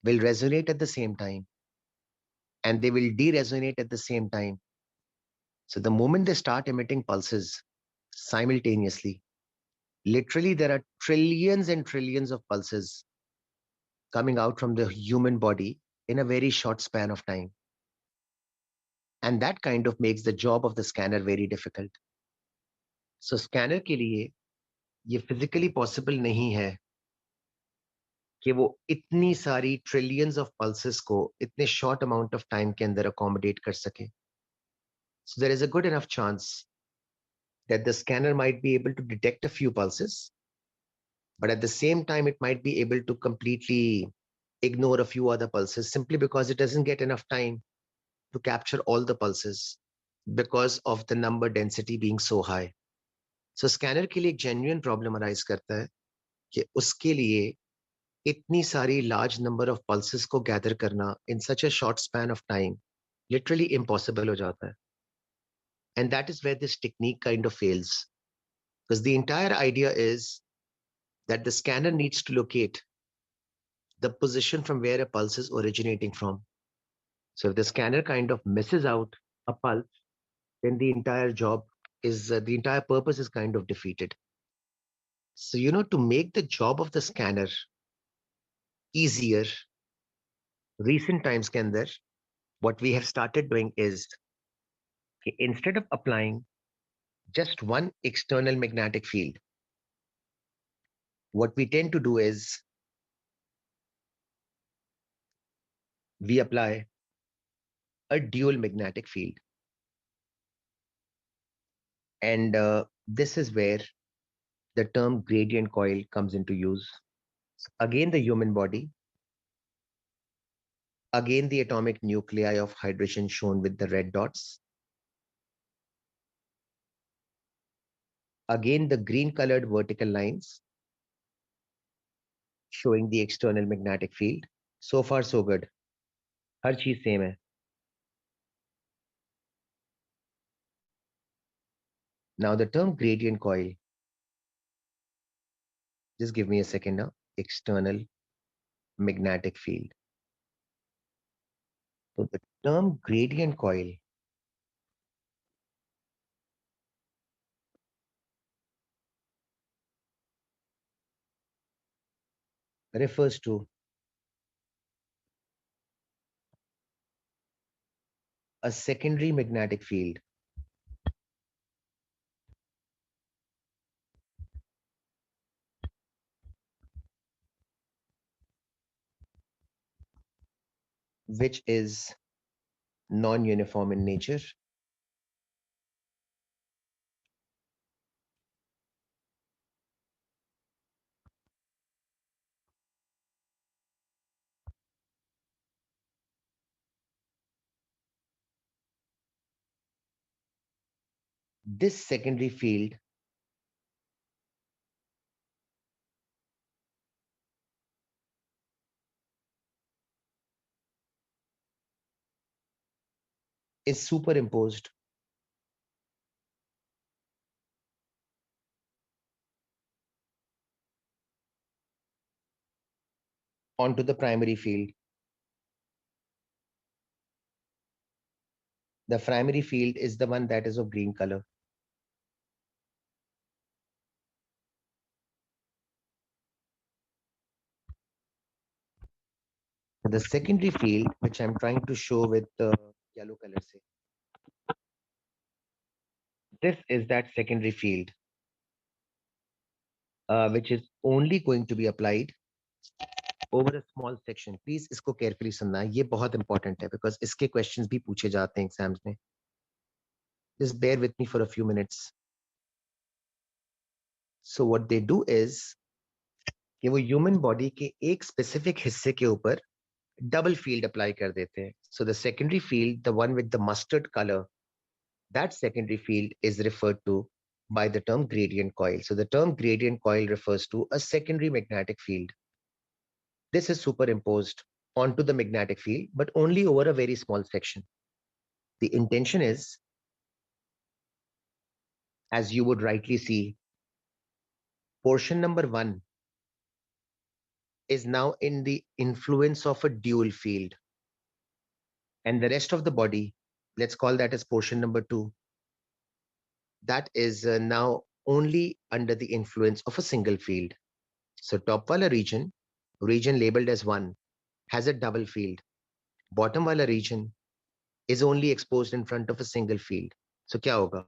will resonate at the same time and they will de-resonate at the same time, so the moment they start emitting pulses simultaneously, literally there are trillions and trillions of pulses coming out from the human body in a very short span of time. And that kind of makes the job of the scanner very difficult. So scanner के लिए ये physically possible नहीं है कि वो इतनी सारी trillions of pulses को इतने short amount of time के अंदर accommodate कर सके. So there is a good enough chance that the scanner might be able to detect a few pulses, but at the same time, it might be able to completely ignore a few other pulses simply because it doesn't get enough time to capture all the pulses because of the number density being so high. So scanner के लिए एक genuine problem arise करता है कि उसके लिए इतनी सारी large number of pulses को gather करना in such a short span of time literally impossible हो जाता है. And that is where this technique kind of fails. Because the entire idea is that the scanner needs to locate the position from where a pulse is originating from. So if the scanner kind of misses out a pulse, then the entire job is, the entire purpose is kind of defeated. So, to make the job of the scanner easier, recent times के अंदर, what we have started doing is, instead of applying just one external magnetic field, what we tend to do is we apply a dual magnetic field. And this is where the term gradient coil comes into use. Again, the human body, again, the atomic nuclei of hydrogen shown with the red dots, again, the green colored vertical lines showing the external magnetic field. So far, so good. हर चीज same है. Now, the term gradient coil, just give me a second now, external magnetic field. So the term gradient coil refers to a secondary magnetic field which is non-uniform in nature. This secondary field is superimposed onto the primary field. The primary field is the one that is of green color. The secondary field, which I'm trying to show with the yellow color, say, this is that secondary field, which is only going to be applied over a small section. Please इसको carefully सुनना, ये बहुत important है because इसके questions भी पूछे जाते हैं exams में. Just bear with me for a few minutes. So what they do is कि वो human body के एक specific हिस्से के ऊपर double field apply कर देते हैं. So the secondary field, the one with the mustard color, that secondary field is referred to by the term gradient coil. So the term gradient coil refers to a secondary magnetic field. This is superimposed onto the magnetic field, but only over a very small section. The intention is, as you would rightly see, portion number 1 is now in the influence of a dual field, and the rest of the body, let's call that as portion number 2, that is now only under the influence of a single field. So top wala region labeled as 1, has a double field. Bottom wala region is only exposed in front of a single field. So क्या होगा?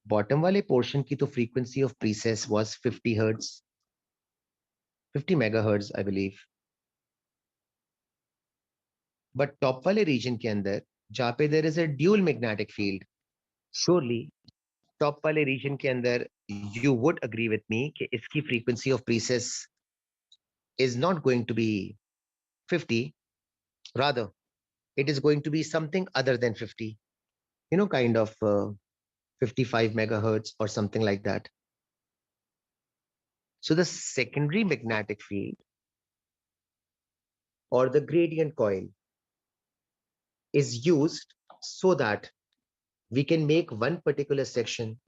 Bottom वाले portion की तो frequency of precess was 50 hertz, 50 megahertz, I believe. But top वाले region के अंदर, जहाँ पे there is a dual magnetic field, surely top वाले region के अंदर, you would agree with me कि इसकी frequency of precess is not going to be 50, rather it is going to be something other than 50, kind of 55 megahertz or something like that. So the secondary magnetic field or the gradient coil is used so that we can make one particular section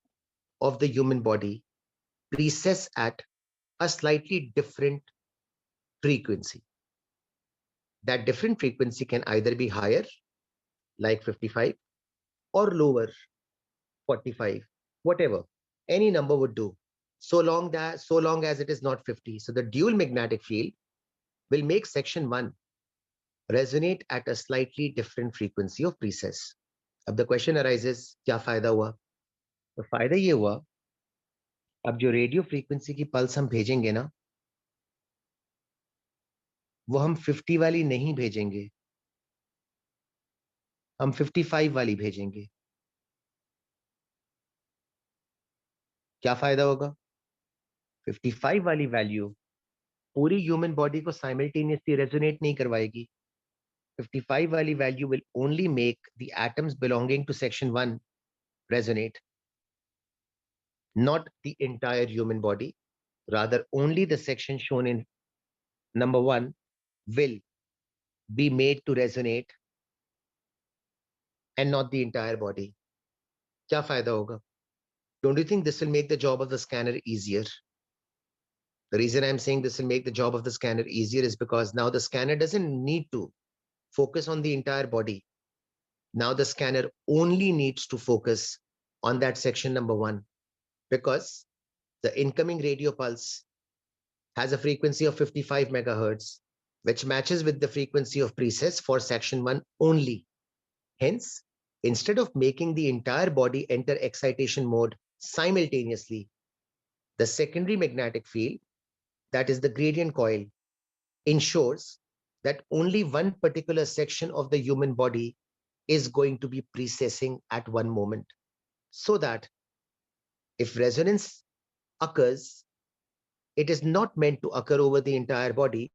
of the human body precess at a slightly different frequency. That different frequency can either be higher, like 55, or lower, 45, whatever. Any number would do, so long as it is not 50. So the dual magnetic field will make section 1 resonate at a slightly different frequency of precess. अब the question arises, क्या फायदा हुआ? तो फायदा ये हुआ, अब जो रेडियो फ्रीक्वेंसी की पल्स हम भेजेंगे ना, वो हम 50 वाली नहीं भेजेंगे, हम 55 वाली भेजेंगे. क्या फायदा होगा? 55 वाली वैल्यू पूरी ह्यूमन बॉडी को साइमल्टेनियसली रेजोनेट नहीं करवाएगी. 55 वाली value will only make the atoms belonging to section 1 resonate, not the entire human body. Rather, only the section shown in number 1 will be made to resonate and not the entire body. क्या फायदा होगा? Don't you think this will make the job of the scanner easier? The reason I'm saying this will make the job of the scanner easier is because now the scanner doesn't need to focus on the entire body. Now the scanner only needs to focus on that section number 1, because the incoming radio pulse has a frequency of 55 megahertz, which matches with the frequency of precess for section 1 only. Hence, instead of making the entire body enter excitation mode simultaneously, the secondary magnetic field, that is the gradient coil, ensures that only one particular section of the human body is going to be precessing at one moment, so that if resonance occurs, it is not meant to occur over the entire body.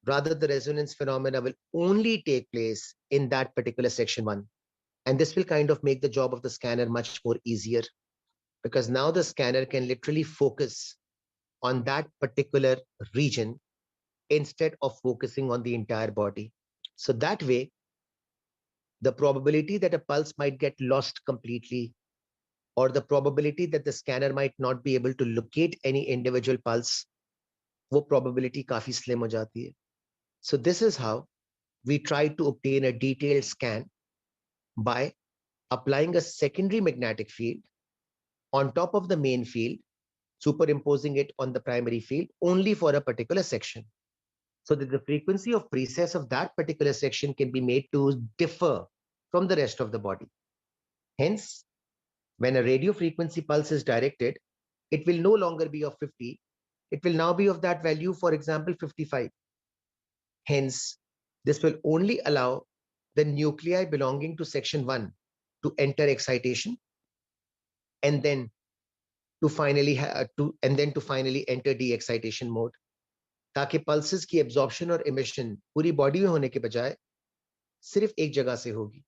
Rather, the resonance phenomena will only take place in that particular section 1. And this will kind of make the job of the scanner much more easier, because now the scanner can literally focus on that particular region instead of focusing on the entire body. So that way, the probability that a pulse might get lost completely, or the probability that the scanner might not be able to locate any individual pulse, वो probability काफी slim हो जाती है. So this is how we try to obtain a detailed scan by applying a secondary magnetic field on top of the main field, superimposing it on the primary field only for a particular section, so that the frequency of precess of that particular section can be made to differ from the rest of the body. Hence, when a radio frequency pulse is directed, it will no longer be of 50. It will now be of that value, for example, 55. Hence, this will only allow the nuclei belonging to section 1 to enter excitation, and then to finally enter de-excitation mode, ताकि pulses की absorption और emission पूरी body में होने के बजाय सिर्फ एक जगह से होगी.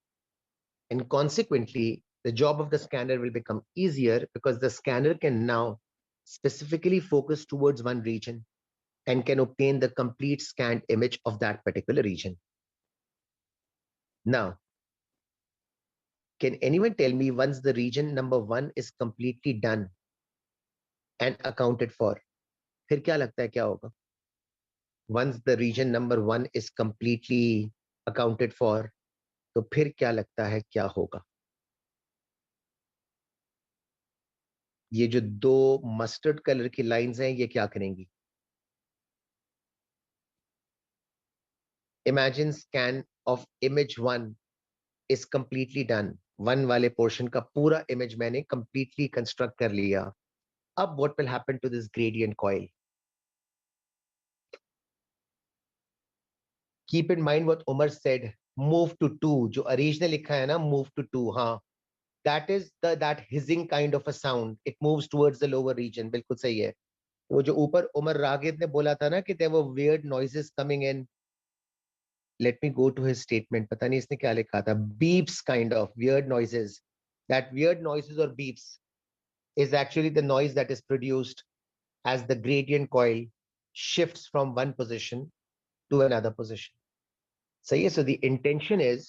And consequently, the job of the scanner will become easier, because the scanner can now specifically focus towards one region and can obtain the complete scanned image of that particular region. Now, can anyone tell me, once the region number 1 is completely done and accounted for, फिर क्या लगता है क्या होगा? once the region number 1 is completely accounted for, तो फिर क्या लगता है क्या होगा? ये जो दो मस्टर्ड कलर की लाइंस हैं, ये क्या करेंगी? Imagine scan of image 1 is completely done. 1 वाले portion का पूरा image मैंने completely construct कर लिया. अब what will happen to this gradient coil? Keep in mind what Umar said, move to 2. जो original लिखा है ना, move to 2. हाँ, that is that hissing kind of a sound. It moves towards the lower region. बिल्कुल सही है. वो जो ऊपर उमर रागिब ने बोला था ना कि there were weird noises coming in. Let me go to his statement. पता नहीं इसने क्या लिखा था. Beeps kind of weird noises. That weird noises or beeps is actually the noise that is produced as the gradient coil shifts from one position to another position. सही है. So the intention is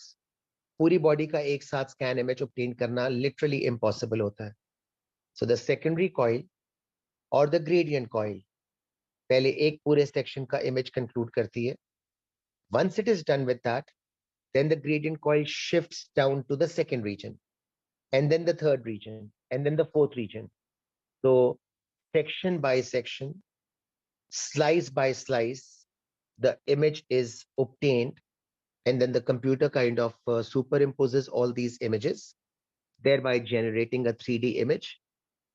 पूरी body का एक साथ scan image obtain करना literally impossible होता है. So the secondary coil और द ग्रेडियंट कॉइल पहले एक पूरे सेक्शन का इमेज कंक्लूड करती है. Once it is done with that, then the gradient coil shifts down to the second region, and then the third region, and then the fourth region. So section by section, slice by slice, the image is obtained, and then the computer kind of superimposes all these images, thereby generating a 3D image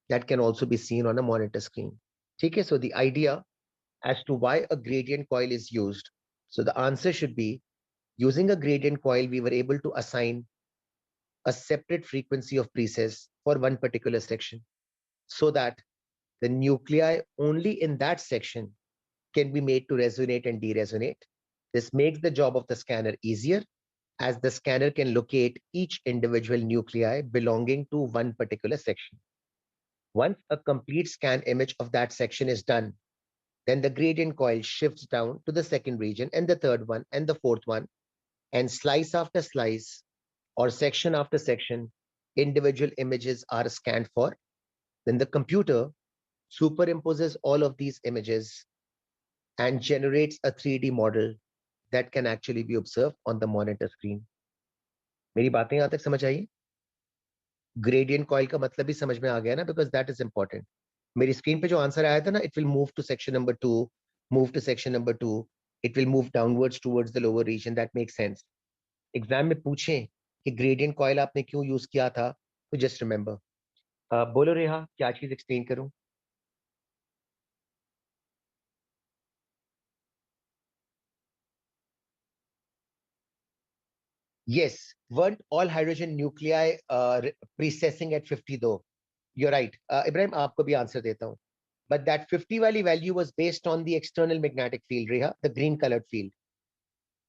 that can also be seen on a monitor screen. Okay, so the idea as to why a gradient coil is used. So the answer should be, using a gradient coil, we were able to assign a separate frequency of precess for one particular section so that the nuclei only in that section can be made to resonate and deresonate. This makes the job of the scanner easier as the scanner can locate each individual nuclei belonging to one particular section. Once a complete scan image of that section is done, then the gradient coil shifts down to the second region and the third one and the fourth one, and slice after slice or section after section, individual images are scanned for. Then the computer superimposes all of these images and generates a 3D model that can actually be observed on the monitor screen. मेरी बातें यहाँ तक समझ आई? Gradient coil का मतलब भी समझ में आ गया ना, because that is important. मेरी स्क्रीन पे जो आंसर आया था ना, it will move to section number 2, move to section number 2, it will move downwards towards the lower region. That makes sense. Exam में पूछें कि ग्रेडियंट कॉइल आपने क्यों यूज किया था, तो जस्ट रिमेंबर. बोलो रेहा, क्या चीज एक्सप्लेन करूं? Yes, weren't all hydrogen nuclei precessing at 50 though? You're right. Ibrahim, आपको भी आंसर देता हूं. But that 50 वाली value was based on the external magnetic field, Reha, the green colored field.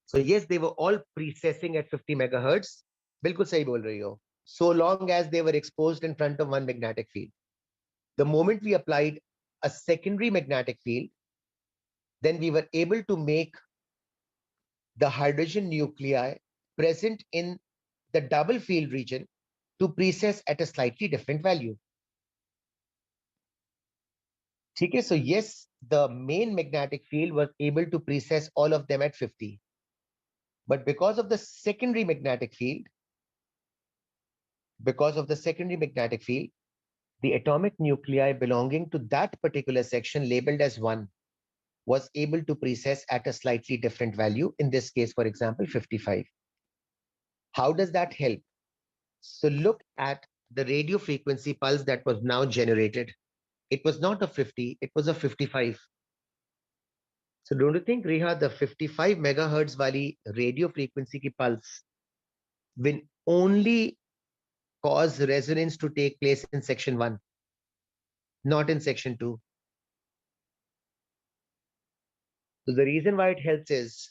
So yes, they were all precessing at 50 megahertz. बिल्कुल सही बोल रही हो. So long as they were exposed in front of one magnetic field. The moment we applied a secondary magnetic field, then we were able to make the hydrogen nuclei present in the double field region to precess at a slightly different value. Okay, so yes, the main magnetic field was able to precess all of them at 50. But because of the secondary magnetic field, the atomic nuclei belonging to that particular section labeled as 1 was able to precess at a slightly different value. In this case, for example, 55. How does that help? So look at the radio frequency pulse that was now generated. It was not a 50, it was a 55. So don't you think, Reha, the 55 megahertz wali radio frequency ki pulse will only cause resonance to take place in section 1, not in section 2? So the reason why it helps is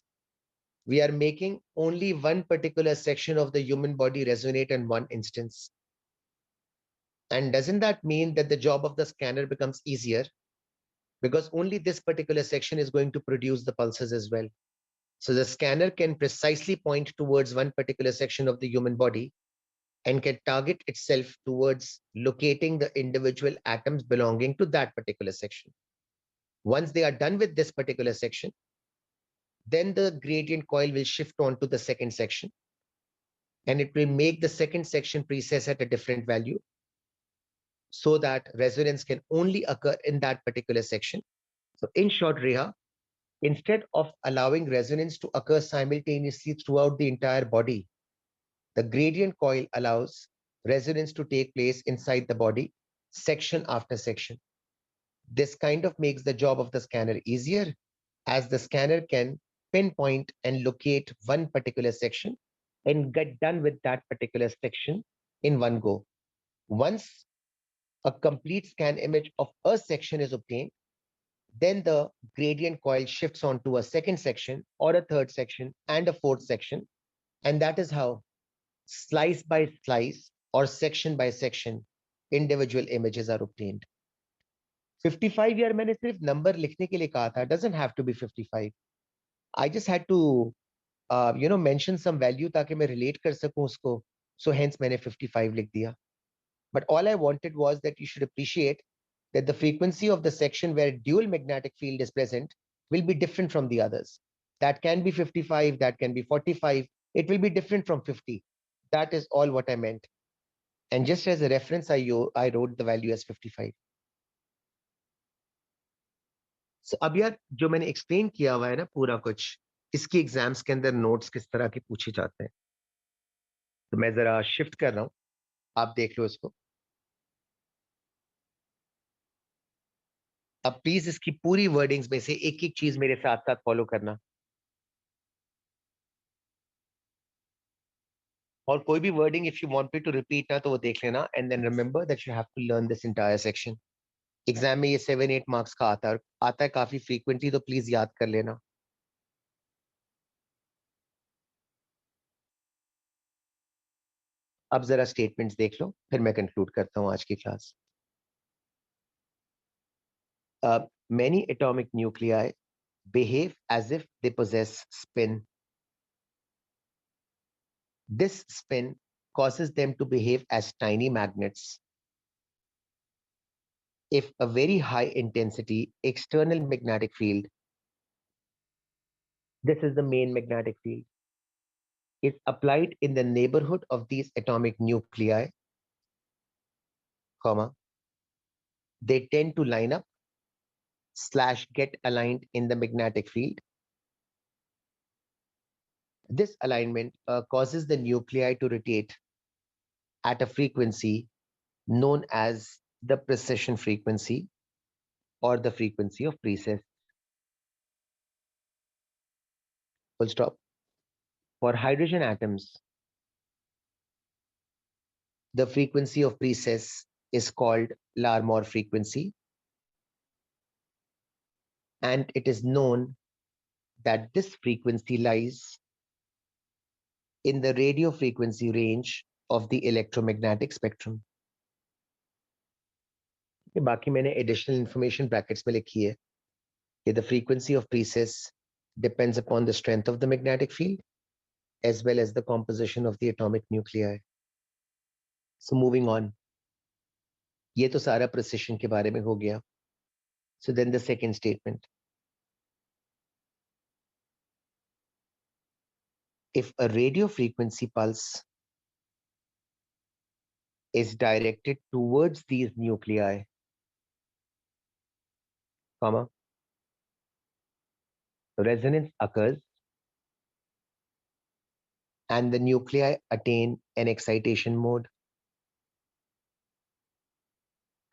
we are making only one particular section of the human body resonate in one instance. And doesn't that mean that the job of the scanner becomes easier? Because only this particular section is going to produce the pulses as well. So the scanner can precisely point towards one particular section of the human body and can target itself towards locating the individual atoms belonging to that particular section. Once they are done with this particular section, Then the gradient coil will shift on to the second section, and it will make the second section precess at a different value so that resonance can only occur in that particular section. So in short, Reha, instead of allowing resonance to occur simultaneously throughout the entire body, the gradient coil allows resonance to take place inside the body, section after section. This kind of makes the job of the scanner easier, as the scanner can pinpoint and locate one particular section and get done with that particular section in one go. Once a complete scan image of a section is obtained, then the gradient coil shifts onto a second section or a third section and a fourth section. And that is how slice by slice or section by section individual images are obtained. 55 यार मैंने सिर्फ number लिखने के लिए कहा था, doesn't have to be 55. I just had to mention some value ताकि मैं relate कर सकूं उसको. So hence मैंने 55 लिख दिया. But all I wanted was that you should appreciate that the frequency of the section where dual magnetic field is present will be different from the others. That can be 55, that can be 45. It will be different from 50. That is all what I meant. And just as a reference, I wrote the value as 55. So अब यार जो मैंने explain किया हुआ है ना पूरा कुछ, इसकी एग्जाम्स के अंदर नोट्स किस तरह के पूछे जाते हैं, तो मैं जरा शिफ्ट कर रहा हूँ, आप देख लो इसको. अब प्लीज इसकी पूरी वर्डिंग्स में से एक एक चीज मेरे साथ साथ फॉलो करना. और कोई भी wording if you want me to repeat ना तो वो देख लेना, and then remember that you have to learn this entire section. Exam में ये 7-8 मार्क्स का आता है काफी फ्रीक्वेंटली, तो प्लीज याद कर लेना. अब जरा स्टेटमेंट्स देख लो, फिर मैं कंक्लूड करता हूं आज की class. Many atomic nuclei behave as if they possess spin. This spin causes them to behave as tiny magnets. If a very high intensity external magnetic field, this is the main magnetic field, is applied in the neighborhood of these atomic nuclei, comma, they tend to line up slash get aligned in the magnetic field. This alignment causes the nuclei to rotate at a frequency known as the precession frequency or the frequency of precess. Full stop. For hydrogen atoms, the frequency of precess is called Larmor frequency, and it is known that this frequency lies in the radio frequency range of the electromagnetic spectrum. बाकी मैंने additional information brackets में लिखी है कि the frequency of precess depends upon the strength of the magnetic field as well as the composition of the atomic nuclei. So moving on, ये तो सारा precision के बारे में हो गया. So then the second statement. If a radio frequency pulse is directed towards these nuclei, comma, resonance occurs and the nuclei attain an excitation mode.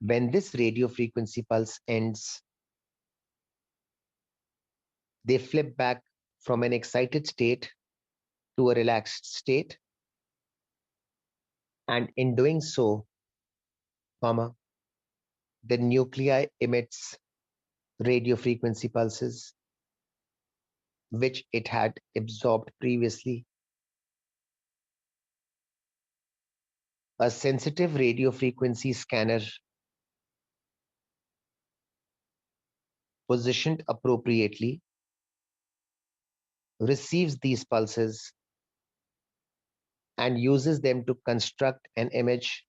When this radio frequency pulse ends, they flip back from an excited state to a relaxed state, and in doing so, comma, the nuclei emits radio frequency pulses which it had absorbed previously. A sensitive radio frequency scanner positioned appropriately receives these pulses and uses them to construct an image.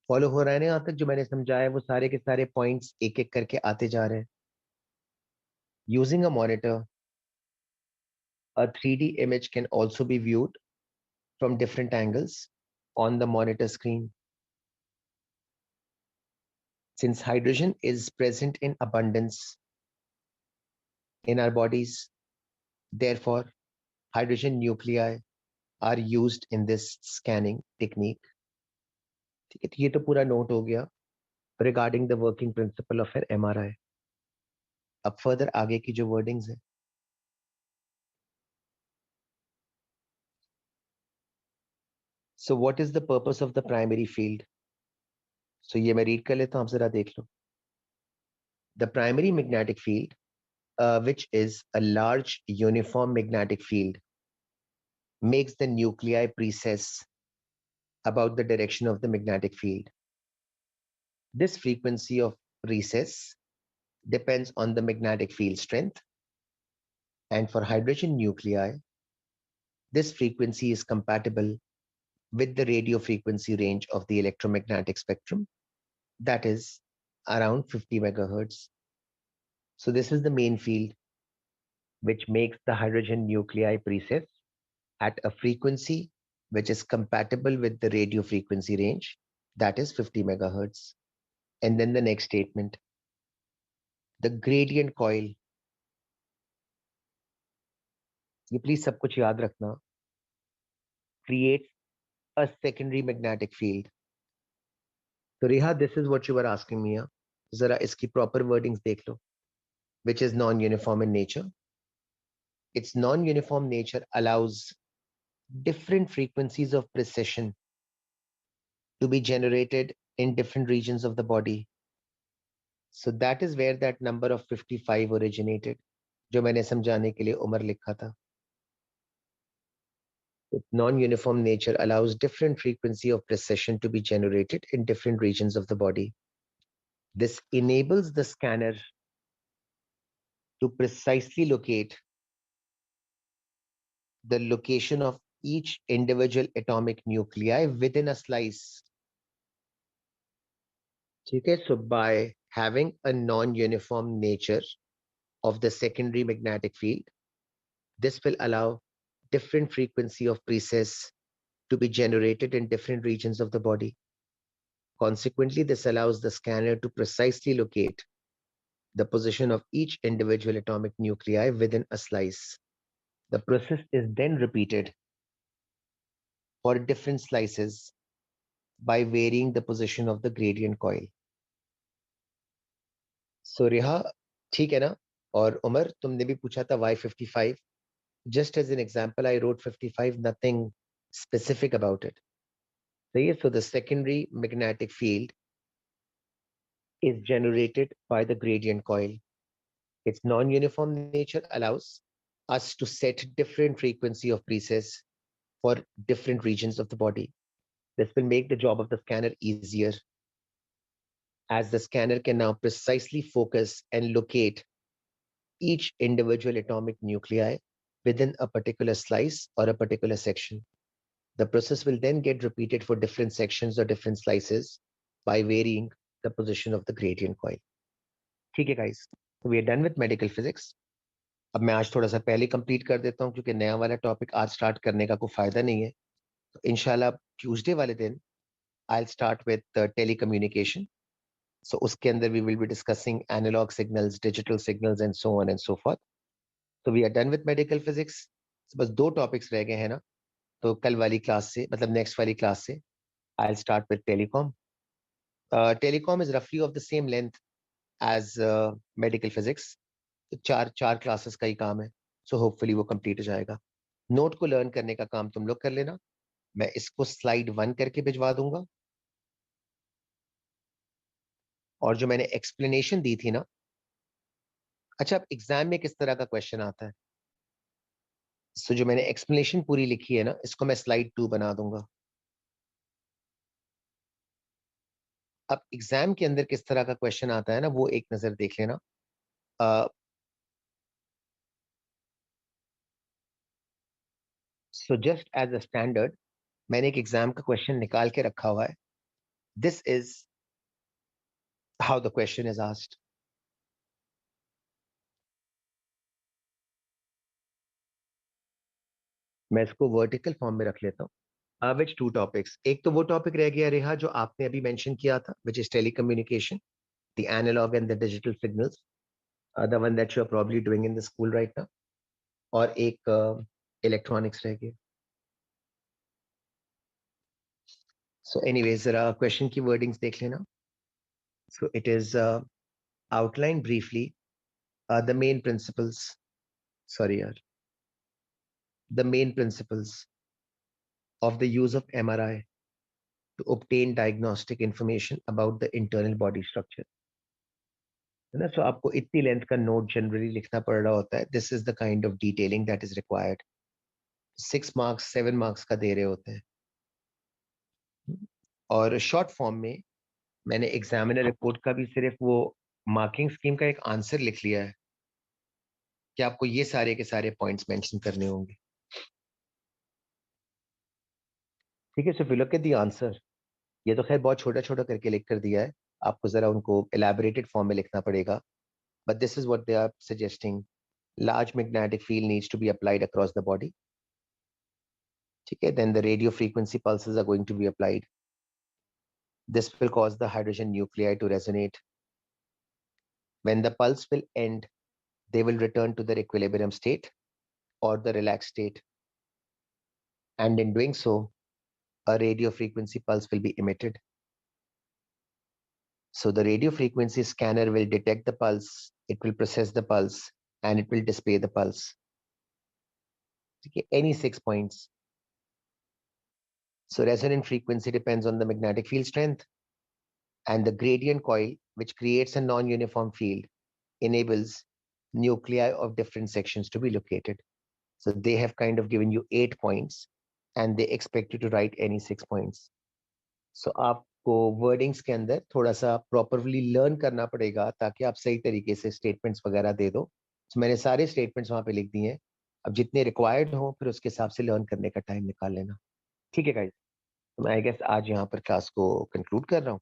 Follow हो रहा है ना यहाँ तक? जो मैंने समझाया वो सारे के सारे पॉइंट्स एक एक करके आते जा रहे हैं. Using a monitor, a 3D image can also be viewed from different angles on the monitor screen. Since hydrogen is present in abundance in our bodies, therefore, hydrogen nuclei are used in this scanning technique. ठीक है, तो ये तो पूरा note हो गया regarding the working principle of an MRI. अब further आगे की जो वर्डिंग्स है. So what is the purpose of the primary field? So ये मैं रीड कर लेता हूं, आप जरा देख लो. The primary magnetic field, which is a large uniform magnetic field, makes the nuclei precess about the direction of the magnetic field. This frequency of recess depends on the magnetic field strength, and for hydrogen nuclei, this frequency is compatible with the radio frequency range of the electromagnetic spectrum, that is around 50 megahertz. So this is the main field which makes the hydrogen nuclei precess at a frequency which is compatible with the radio frequency range, that is 50 megahertz. And then the next statement, the gradient coil. ये please सब कुछ याद रखना. Creates a secondary magnetic field. So Reha, this is what you were asking me. Zara iski proper wordings dekh lo, which is non-uniform in nature. Its non-uniform nature allows different frequencies of precession to be generated in different regions of the body. So that is where that number of 55 originated, जो मैंने समझाने के लिए उम्र लिखा था. Its non-uniform nature allows different frequency of precession to be generated in different regions of the body. This enables the scanner to precisely locate the location of each individual atomic nuclei within a slice. Okay, so by having a non-uniform nature of the secondary magnetic field, this will allow different frequency of precess to be generated in different regions of the body. Consequently, this allows the scanner to precisely locate the position of each individual atomic nuclei within a slice. The process is then repeated for different slices by varying the position of the gradient coil. So Reha, ठीक है ना? और उमर, तुमने भी पूछा था why 55. Just as an example, I wrote 55, nothing specific about it. So the secondary magnetic field is generated by the gradient coil. Its non-uniform nature allows us to set different frequency of precess for different regions of the body. This will make the job of the scanner easier, as the scanner can now precisely focus and locate each individual atomic nuclei within a particular slice or a particular section. The process will then get repeated for different sections or different slices by varying the position of the gradient coil. ठीक है guys, so we are done with medical physics. अब मैं आज थोड़ा सा पहले complete कर देता हूँ क्योंकि नया वाला टॉपिक आज स्टार्ट करने का कोई फायदा नहीं है. तो इंशाल्लाह ट्यूसडे वाले दिन I'll start with telecommunication. So उसके अंदर we will be discussing analog signals, digital signals and so on and so forth. So we are done with medical physics. So बस दो टॉपिक्स रह गए हैं ना. तो कल वाली क्लास से मतलब नेक्स्ट वाली क्लास से I'll start with telecom. Telecom is roughly of the same length as medical physics. तो चार क्लासेस का ही काम है. So hopefully वो कंप्लीट हो जाएगा. नोट को लर्न करने का काम तुम लोग कर लेना. मैं इसको स्लाइड 1 करके भिजवा दूंगा. और जो मैंने एक्सप्लेनेशन दी थी ना, अच्छा अब एग्जाम में किस तरह का क्वेश्चन आता है. सो जो मैंने एक्सप्लेनेशन पूरी लिखी है ना, इसको मैं स्लाइड 2 बना दूंगा. अब एग्जाम के अंदर किस तरह का क्वेश्चन आता है ना, वो एक नजर देख लेना. So just as a standard मैंने एक एग्जाम का क्वेश्चन निकाल के रखा हुआ है. This is how the question is asked. मैं इसको वर्टिकल फॉर्म में रख लेता हूँ। विच टू टॉपिक्स, एक तो वो टॉपिक रह गया रेहा जो आपने अभी मेंशन किया था, which is telecommunication, the analogue and the digital signals, the one that you are probably doing in the school right now, और एक इलेक्ट्रॉनिक्स रह गया। सो एनीवेज जरा क्वेश्चन की वर्डिंग्स देख लेना। So it is outline briefly the main principles, sorry yaar, the main principles of the use of MRI to obtain diagnostic information about the internal body structure, है ना। सो आपको इतनी length का note generally लिखना पड़ रहा होता है। This is the kind of detailing that is required. 6 marks 7 marks का दे रहे होते हैं। और शॉर्ट फॉर्म में मैंने एग्जामिनर रिपोर्ट का भी सिर्फ वो मार्किंग स्कीम का एक आंसर लिख लिया है कि आपको ये सारे के सारे पॉइंट्स मेंशन करने होंगे। ठीक है, so look at the answer. ये तो खैर बहुत छोटा छोटा करके लिख कर दिया है, आपको जरा उनको एलैबोरेटेड फॉर्म में लिखना पड़ेगा। But this is what they are suggesting. Large magnetic field needs to be applied across the body. ठीक है, then the radio frequency pulses are going to be applied. This will cause the hydrogen nuclei to resonate. When the pulse will end, they will return to their equilibrium state or the relaxed state. And in doing so, a radio frequency pulse will be emitted. So the radio frequency scanner will detect the pulse, it will process the pulse, and it will display the pulse. Okay, any 6 points. So resonant frequency depends on the magnetic field strength, and the gradient coil, which creates a non-uniform field, enables nuclei of different sections to be located. So they have kind of given you 8 points and they expect you to write any 6 points. So आपको wordings के अंदर थोड़ा सा properly learn करना पड़ेगा ताकि आप सही तरीके से स्टेटमेंट्स वगैरह दे दो। तो मैंने सारे स्टेटमेंट्स वहां पे लिख दिए हैं। अब जितने रिक्वायर्ड हो फिर उसके हिसाब से लर्न करने का टाइम निकाल लेना। ठीक है गाइस, तो मैं आई गेस आज यहाँ पर क्लास को कंक्लूड कर रहा हूँ।